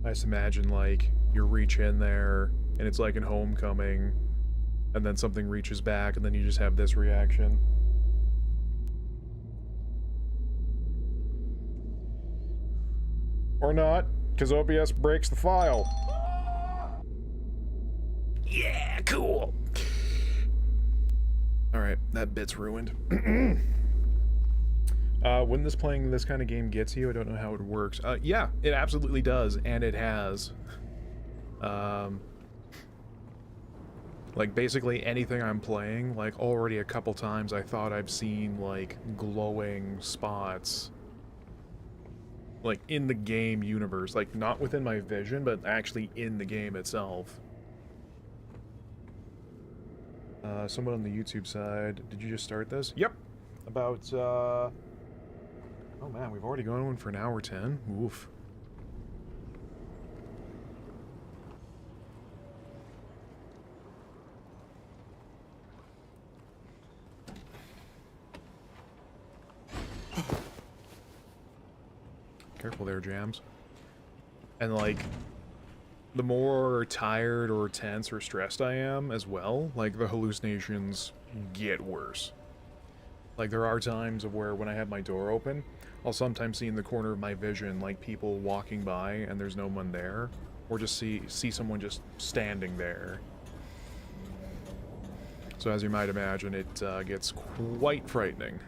I just imagine, like, you reach in there, and it's like in Homecoming, and then something reaches back, and then you just have this reaction. Or not, because OBS breaks the file. Yeah, cool! Alright, that bit's ruined. When playing this kind of game gets you, I don't know how it works. Yeah, it absolutely does, and it has. Like, basically anything I'm playing, like, already a couple times I thought I've seen, like, glowing spots. Like, in the game universe. Like, not within my vision, but actually in the game itself. Someone on the YouTube side, did you just start this? Yep! About, oh man, we've already gone on for an hour 10? Oof. Careful there, Jams. And like, the more tired or tense or stressed I am as well, like the hallucinations get worse. Like there are times of where when I have my door open, I'll sometimes see in the corner of my vision like people walking by and there's no one there, or just see someone just standing there. So as you might imagine, it gets quite frightening.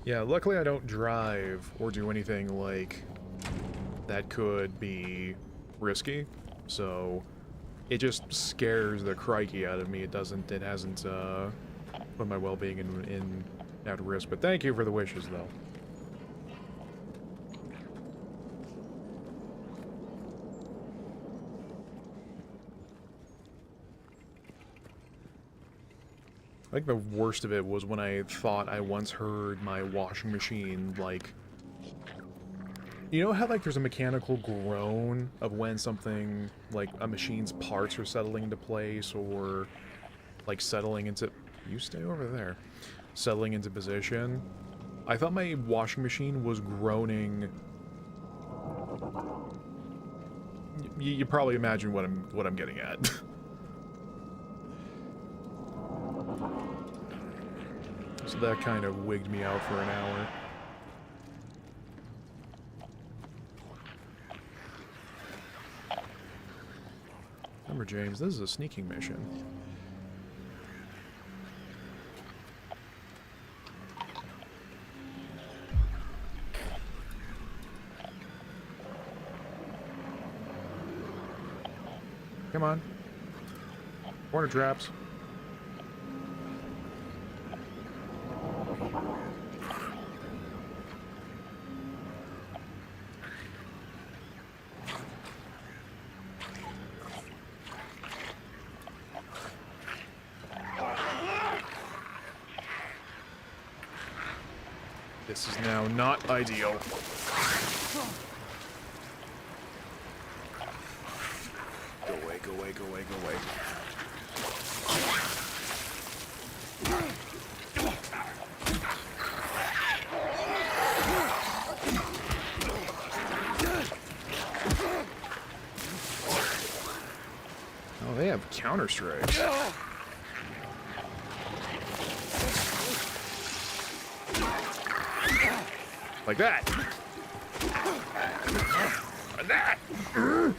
Yeah, luckily I don't drive or do anything like that could be risky, so it just scares the crikey out of me. It hasn't put my well-being in at risk, but thank you for the wishes, though. I think the worst of it was when I thought I once heard my washing machine, like... You know how, like, there's a mechanical groan of when something, like, a machine's parts are settling into place, or, like, settling into... You stay over there. Settling into position. I thought my washing machine was groaning... You probably imagine what I'm getting at. So that kind of wigged me out for an hour. Remember, James, this is a sneaking mission. Come on. Corner traps. This is now not ideal. Go away, go away, go away, go away. Oh, they have counter-strikes. Like that. And that. Don't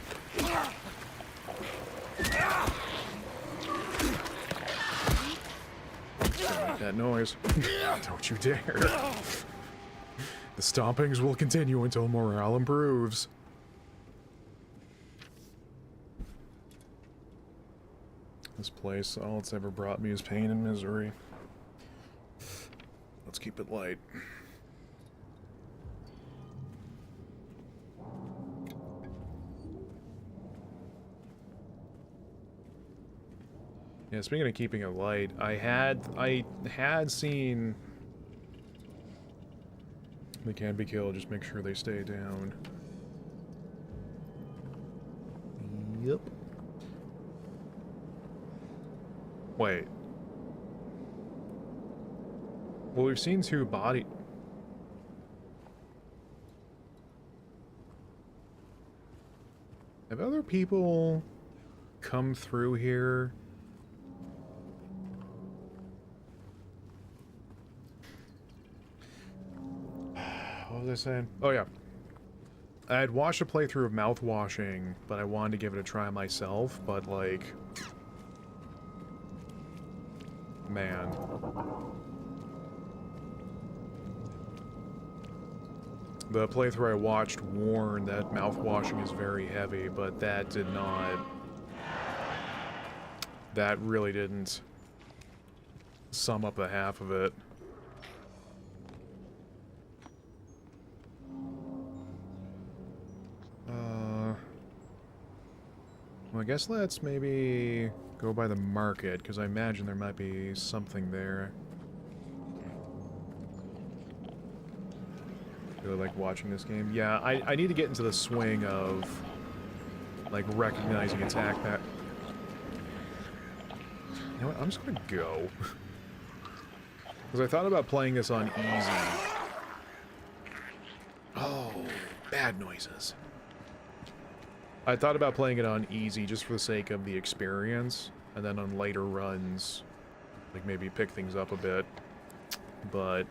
make that noise. Don't you dare. The stompings will continue until morale improves. This place, all it's ever brought me is pain and misery. Let's keep it light. Yeah, speaking of keeping it light, I had seen they can be killed, just make sure they stay down. Yep. Wait. Well, we've seen two body... Have other people come through here? What was I saying? Oh, yeah. I had watched a playthrough of Mouthwashing, but I wanted to give it a try myself, but, like... Man. The playthrough I watched warned that mouthwashing is very heavy, but that did not... That really didn't sum up the half of it. Well, I guess let's maybe go by the market, because I imagine there might be something there. Really like watching this game. Yeah, I need to get into the swing of, like, recognizing attack that. You know what, I'm just gonna go. Because I thought about playing this on easy. Oh, bad noises. I thought about playing it on easy just for the sake of the experience, and then on later runs, like, maybe pick things up a bit, but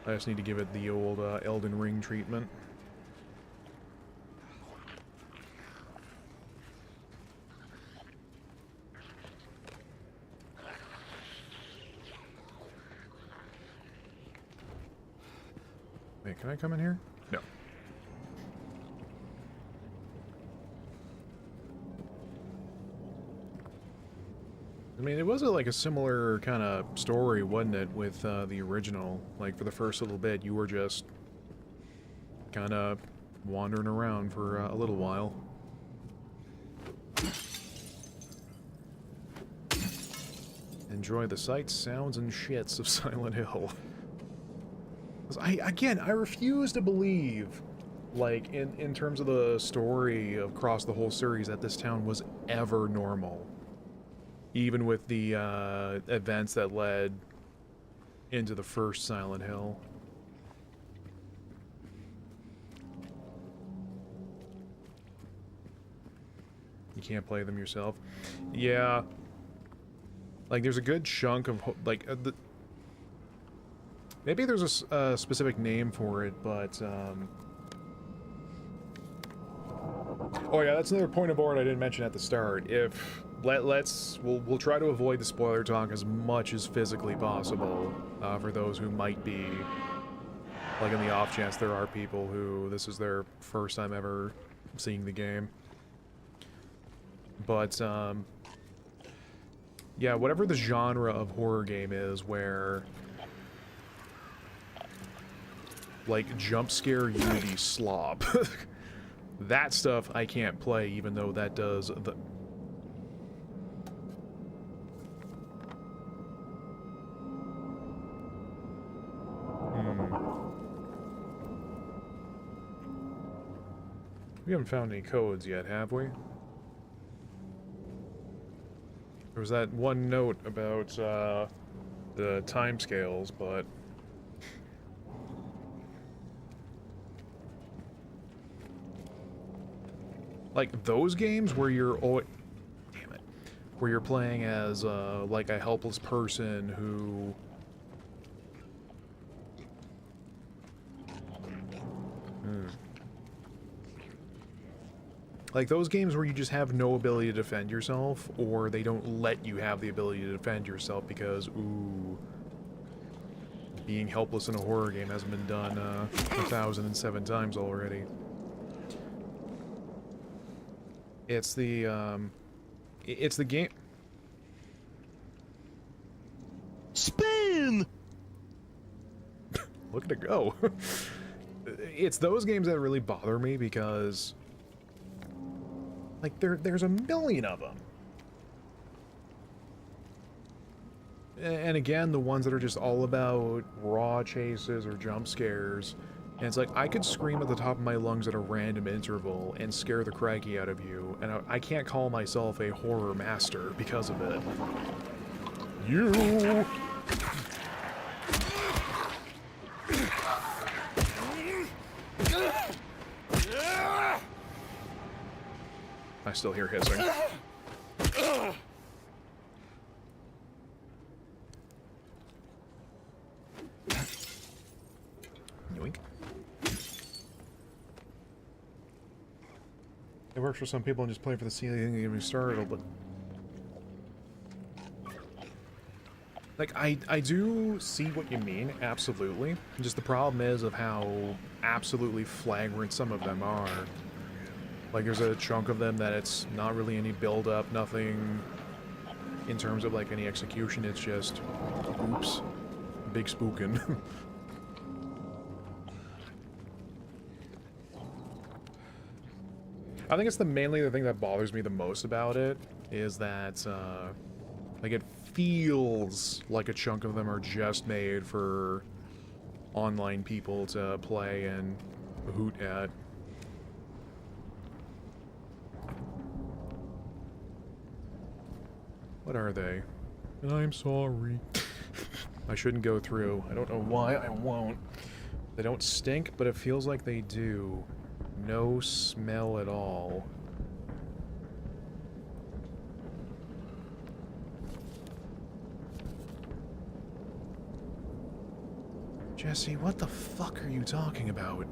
I just need to give it the old Elden Ring treatment. Wait, can I come in here? No. I mean, it was like a similar kind of story, wasn't it, with the original? Like, for the first little bit, you were just kind of wandering around for a little while. Enjoy the sights, sounds, and shits of Silent Hill. I refuse to believe, like, in terms of the story across the whole series, that this town was ever normal. Even with the events that led into the first Silent Hill. You can't play them yourself. Yeah. Like, there's a good chunk of, like, maybe there's a specific name for it, but, oh yeah, that's another point of order I didn't mention at the start. If... We'll try to avoid the spoiler talk as much as physically possible, for those who might be, like, in the off chance there are people who this is their first time ever seeing the game. But, yeah, whatever the genre of horror game is where, like, jump scare unity slop, that stuff I can't play, even though that does the... We haven't found any codes yet, have we? There was that one note about the timescales, but like those games where you're damn it, where you're playing as like a helpless person who like those games where you just have no ability to defend yourself, or they don't let you have the ability to defend yourself because, ooh, being helpless in a horror game hasn't been done 1,007 times already. It's the game. Spin! Look at it go. It's those games that really bother me because, like, there's a million of them. And again, the ones that are just all about raw chases or jump scares. And it's like, I could scream at the top of my lungs at a random interval and scare the crikey out of you, and I can't call myself a horror master because of it. You! I still hear hissing. Yoink. It works for some people and just play for the ceiling and get started, but like I do see what you mean, absolutely. Just the problem is of how absolutely flagrant some of them are. Like there's a chunk of them that it's not really any build up, nothing in terms of like any execution, it's just oops, big spookin'. I think it's mainly the thing that bothers me the most about it is that like it feels like a chunk of them are just made for online people to play and hoot at. What are they? I'm sorry. I shouldn't go through. I don't know why I won't. They don't stink, but it feels like they do. No smell at all. Jesse, what the fuck are you talking about?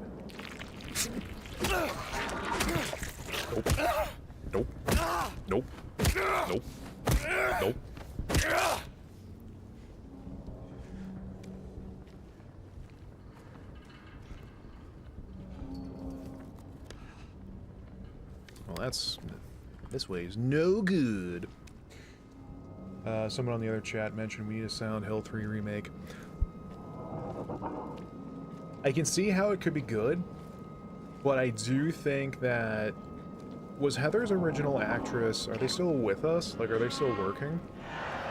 Nope. Nope. Nope. Nope. Nope. Well, this way is no good. Someone on the other chat mentioned we need a Silent Hill 3 remake. I can see how it could be good, but I do think that... Was Heather's original actress, are they still with us? Like, are they still working?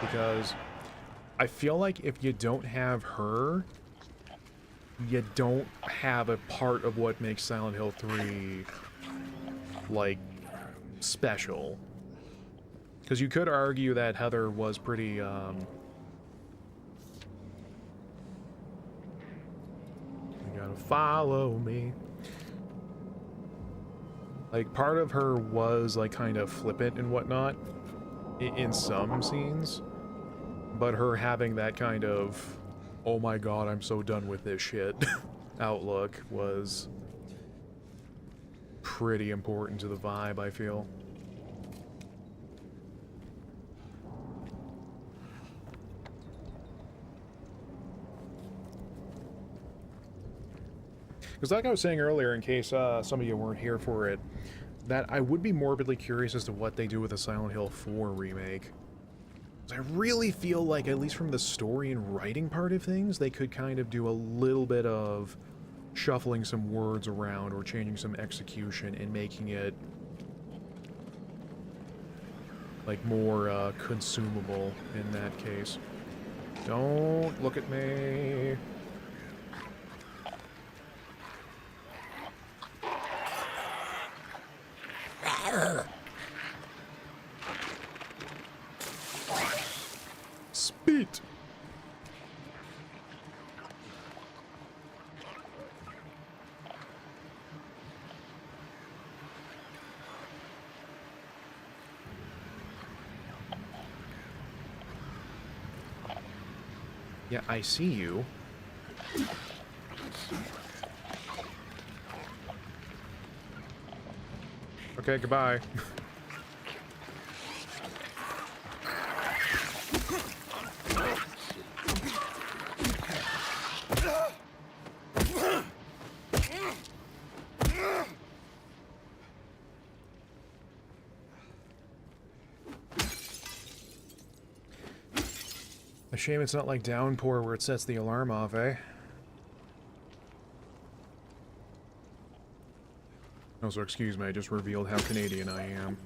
Because I feel like if you don't have her, you don't have a part of what makes Silent Hill 3, like, special. Because you could argue that Heather was pretty, You gotta follow me. Like, part of her was, like, kind of flippant and whatnot in some scenes. But her having that kind of, oh my god, I'm so done with this shit outlook was pretty important to the vibe, I feel. Because like I was saying earlier, in case some of you weren't here for it, that I would be morbidly curious as to what they do with a Silent Hill 4 remake. I really feel like, at least from the story and writing part of things, they could kind of do a little bit of shuffling some words around or changing some execution and making it like more consumable in that case. Don't look at me. Yeah, I see you. Okay, goodbye. A shame it's not like Downpour where it sets the alarm off, eh? Also, excuse me, I just revealed how Canadian I am.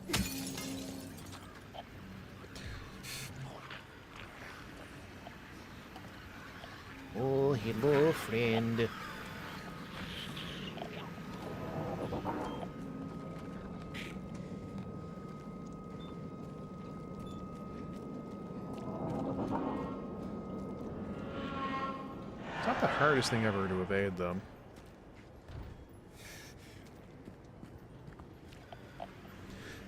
Oh, hello, friend. It's not the hardest thing ever to evade them.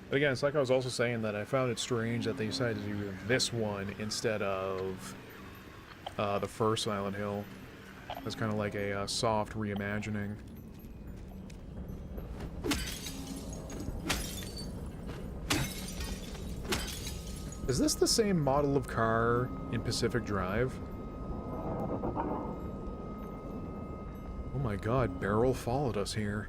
But again, it's like I was also saying that I found it strange that they decided to do this one instead of the first Silent Hill. It's kind of like a soft reimagining. Is this the same model of car in Pacific Drive? Oh my god, Beryl followed us here.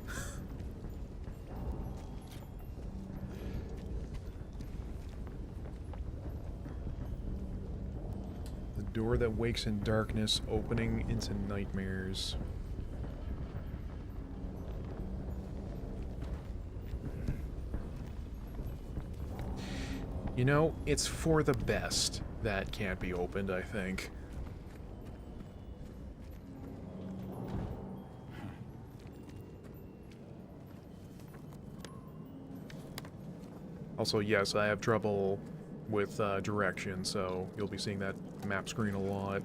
The door that wakes in darkness, opening into nightmares. You know, it's for the best that can't be opened, I think. Also, yes, I have trouble with direction, so you'll be seeing that map screen a lot.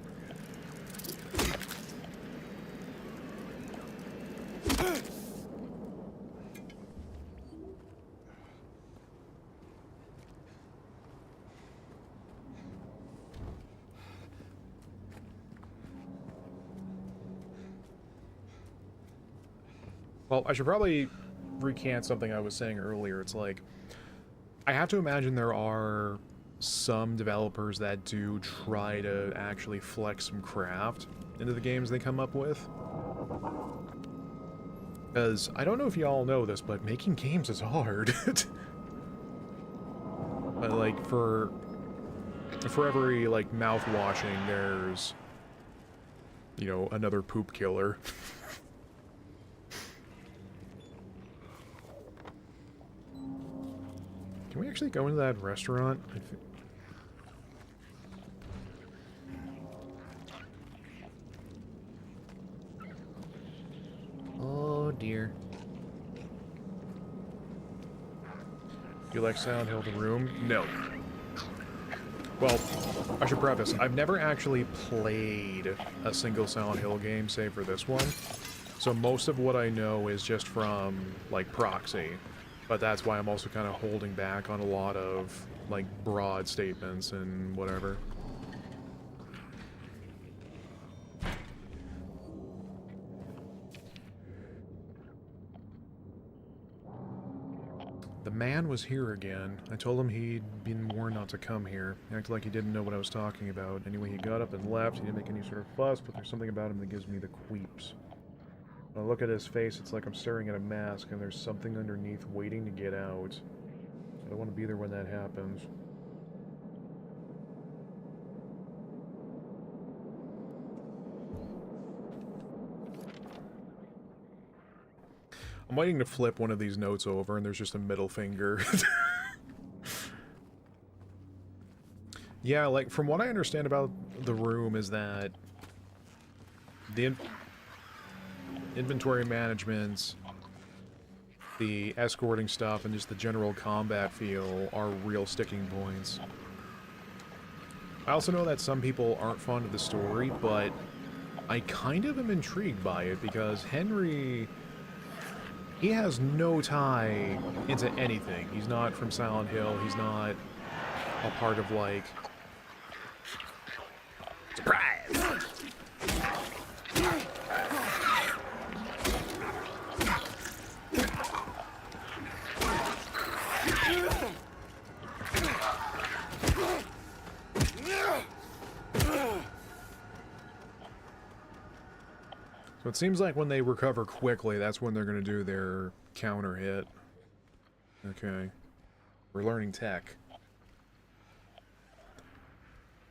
Well, I should probably recant something I was saying earlier. It's like, I have to imagine there are some developers that do try to actually flex some craft into the games they come up with. Because, I don't know if y'all know this, but making games is hard. But, like, for every, like, mouth-washing, there's, you know, another poop killer. Can we actually go into that restaurant? Oh, dear. Do you like Silent Hill The Room? No. Well, I should preface, I've never actually played a single Silent Hill game, save for this one. So most of what I know is just from, like, proxy. But that's why I'm also kind of holding back on a lot of, like, broad statements and whatever. The man was here again. I told him he'd been warned not to come here. He acted like he didn't know what I was talking about. Anyway, he got up and left. He didn't make any sort of fuss, but there's something about him that gives me the queeps. When I look at his face, it's like I'm staring at a mask, and there's something underneath waiting to get out. I don't want to be there when that happens. I'm waiting to flip one of these notes over, and there's just a middle finger. Yeah, like, from what I understand about The Room is that the inventory management, the escorting stuff, and just the general combat feel are real sticking points. I also know that some people aren't fond of the story, but I kind of am intrigued by it because Henry, he has no tie into anything. He's not from Silent Hill. He's not a part of, like... Surprise! So it seems like when they recover quickly, that's when they're going to do their counter hit. Okay. We're learning tech.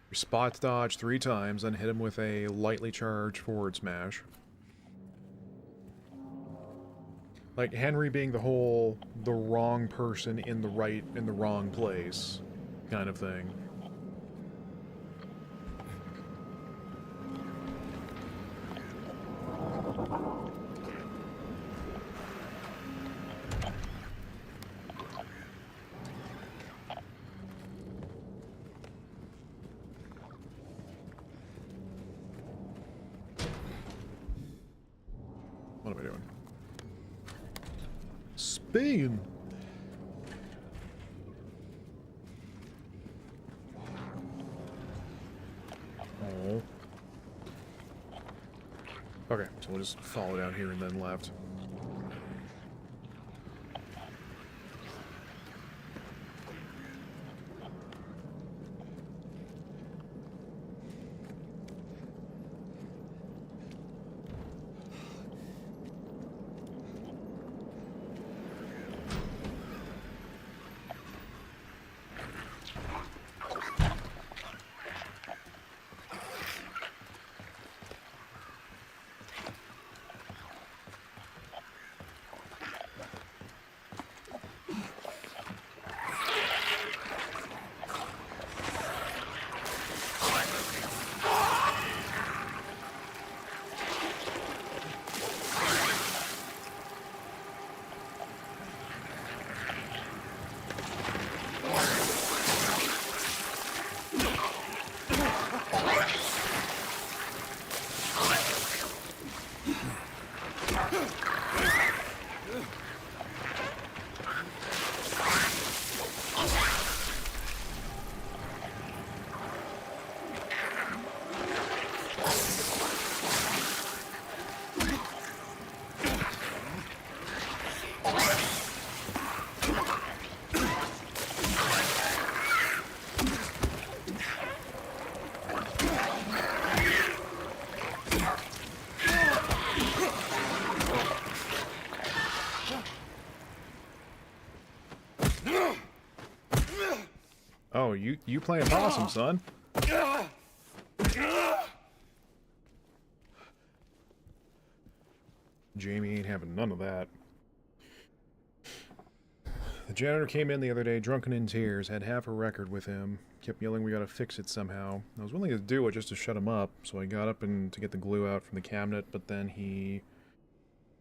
You spot dodge 3 times, then hit him with a lightly charged forward smash. Like Henry being the wrong person in the wrong place kind of thing. What am I doing? Spain! Oh. Okay, so we'll just follow down here and then left. Oh, you playing possum, son. Jamie ain't having none of that. The janitor came in the other day, drunken in tears, had half a record with him, kept yelling we gotta fix it somehow. I was willing to do it just to shut him up, so I got up and to get the glue out from the cabinet, but then he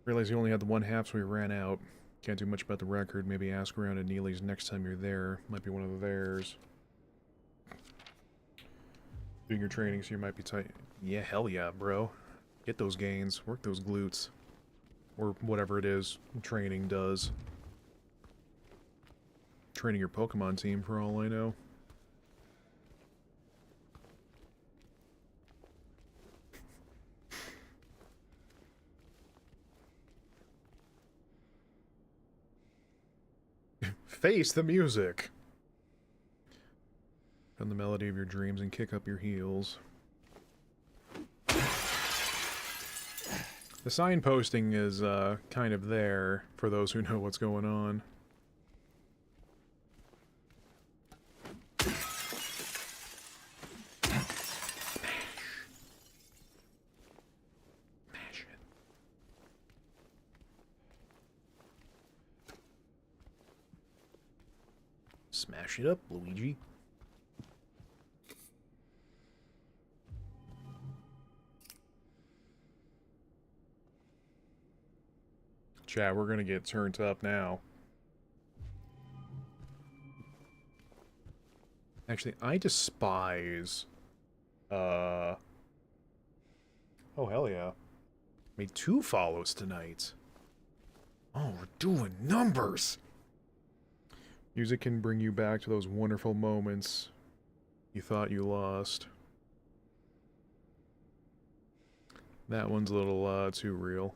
realized he only had the one half, so he ran out. Can't do much about the record, maybe ask around at Neely's next time you're there. Might be one of theirs. Doing your training, so you might be tight. Yeah, hell yeah, bro. Get those gains, work those glutes. Or whatever it is training does. Training your Pokemon team, for all I know. Face the music! Find the melody of your dreams and kick up your heels. The signposting is, kind of there for those who know what's going on. Smash it. Smash it up, Luigi. Chat, we're gonna get turned up now. Actually, I despise... Oh, hell yeah. Made 2 follows tonight. Oh, we're doing numbers! Music can bring you back to those wonderful moments you thought you lost. That one's a little, too real.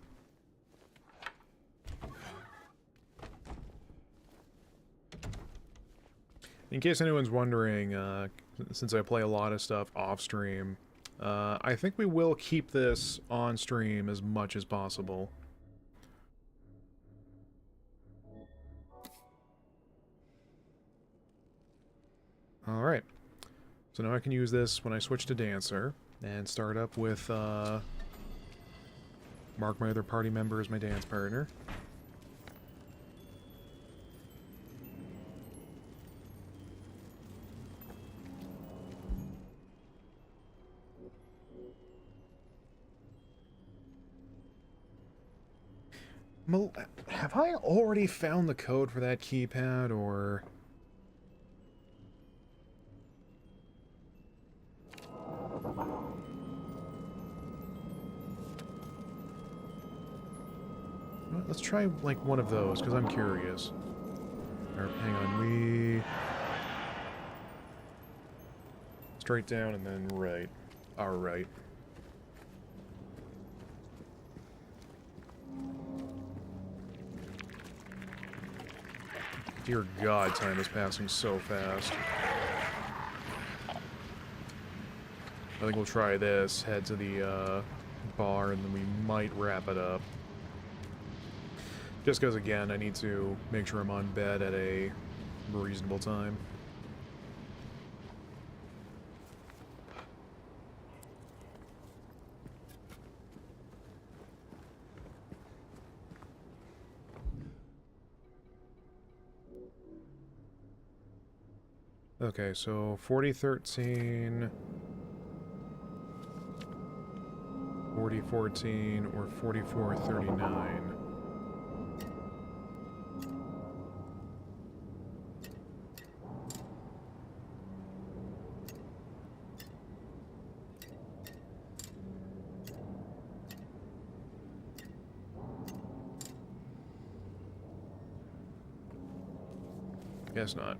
in case anyone's wondering, since I play a lot of stuff off stream, I think we will keep this on stream as much as possible. Alright. So now I can use this when I switch to Dancer, and start up with, mark my other party member as my dance partner. Have I already found the code for that keypad, or... Let's try, like, one of those, because I'm curious. Or, hang on, we... Straight down and then right. Our right. Dear God, time is passing so fast. I think we'll try this, head to the, bar, and then we might wrap it up. Just because, again, I need to make sure I'm on bed at a reasonable time. Okay, so 4013, 4014, or 4439. Guess not.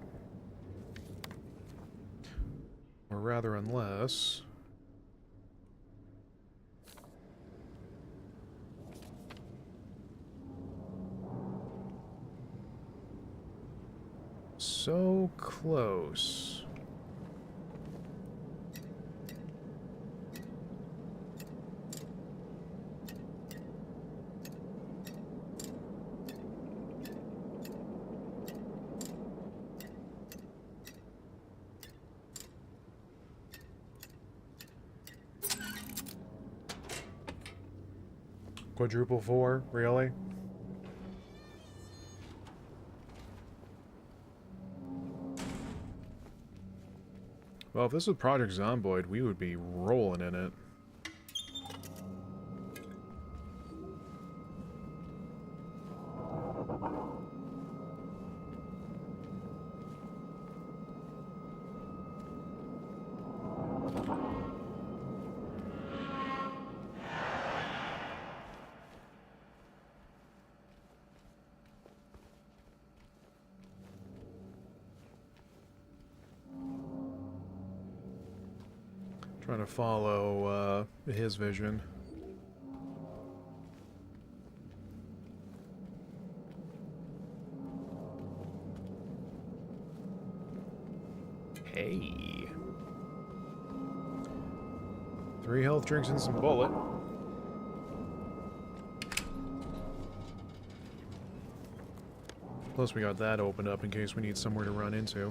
Or rather, unless... So close. Quadruple 4? Really? Well, if this was Project Zomboid, we would be rolling in it. Trying to follow his vision. Hey. 3 health drinks and some bullet. Plus we got that opened up in case we need somewhere to run into.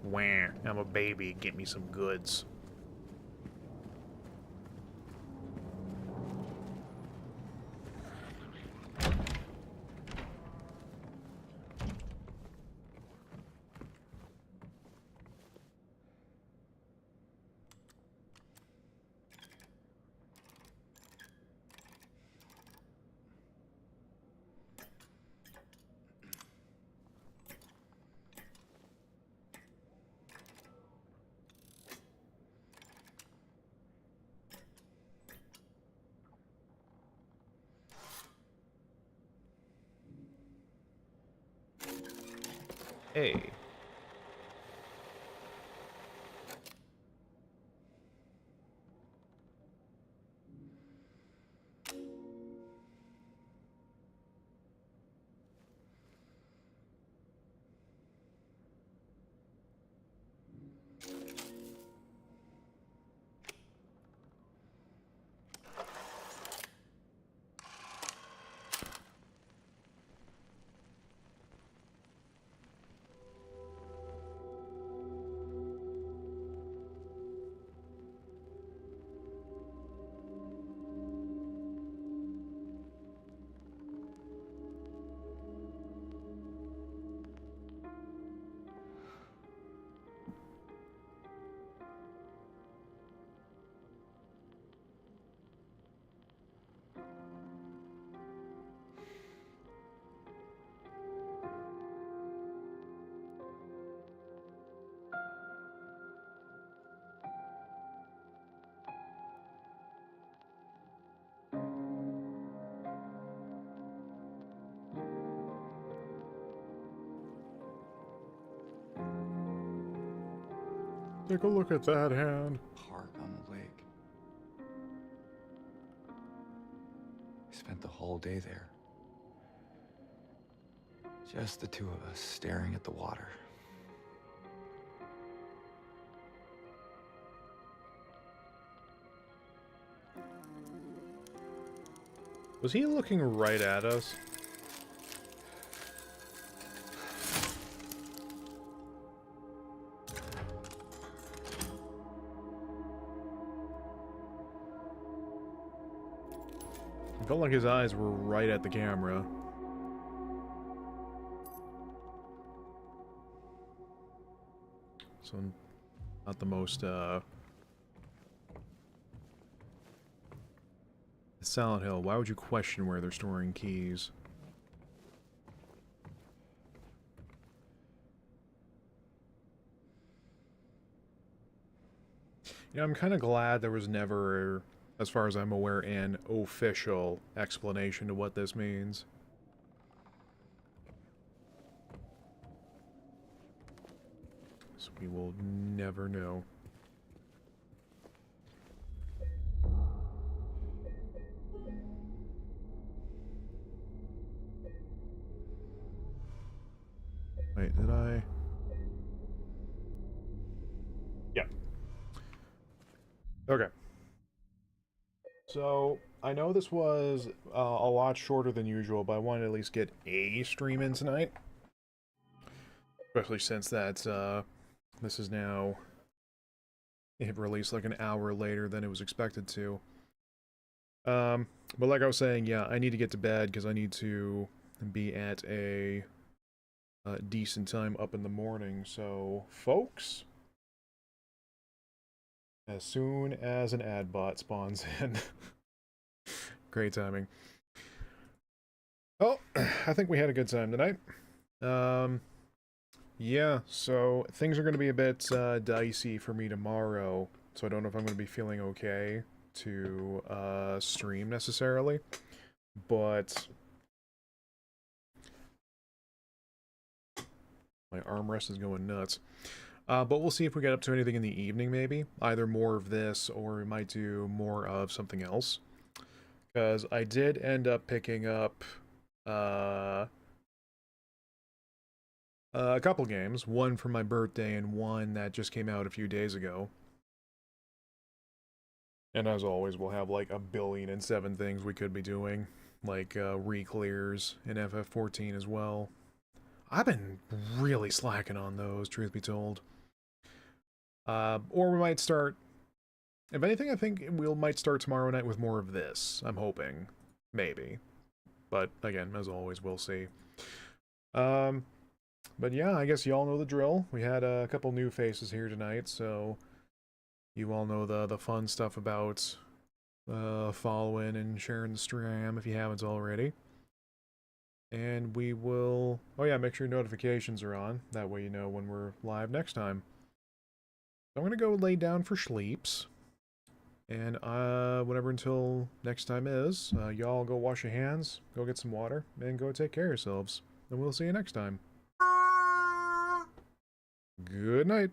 Wah, I'm a baby, get me some goods. Hey. Take a look at that hand. Park on the lake. We spent the whole day there. Just the two of us staring at the water. Was he looking right at us? It felt like his eyes were right at the camera. So, not the most, Silent Hill, why would you question where they're storing keys? You know, I'm kind of glad there was never, as far as I'm aware, an official explanation to what this means. So we will never know. Wait, did I? Yeah. Okay. So, I know this was a lot shorter than usual, but I wanted to at least get a stream in tonight. Especially since that, this is now... it released like an hour later than it was expected to. But like I was saying, yeah, I need to get to bed because I need to be at a decent time up in the morning. So, folks, as soon as an ad bot spawns in. Great timing. Oh, I think we had a good time tonight. Yeah, so things are going to be a bit dicey for me tomorrow, so I don't know if I'm going to be feeling okay to stream necessarily, but my armrest is going nuts. But we'll see if we get up to anything in the evening, maybe. Either more of this, or we might do more of something else. Because I did end up picking up a couple games. One for my birthday, and one that just came out a few days ago. And as always, we'll have like 1,000,000,007 things we could be doing. Like re-clears in FF14 as well. I've been really slacking on those, truth be told. Or we might start... if anything, I think we might start tomorrow night with more of this. I'm hoping. Maybe. But, again, as always, we'll see. But yeah, I guess y'all know the drill. We had a couple new faces here tonight, so... you all know the fun stuff about following and sharing the stream if you haven't already. And we will... oh yeah, make sure your notifications are on. That way you know when we're live next time. I'm gonna go lay down for sleeps. And whatever until next time is, y'all go wash your hands, go get some water, and go take care of yourselves. And we'll see you next time. Good night.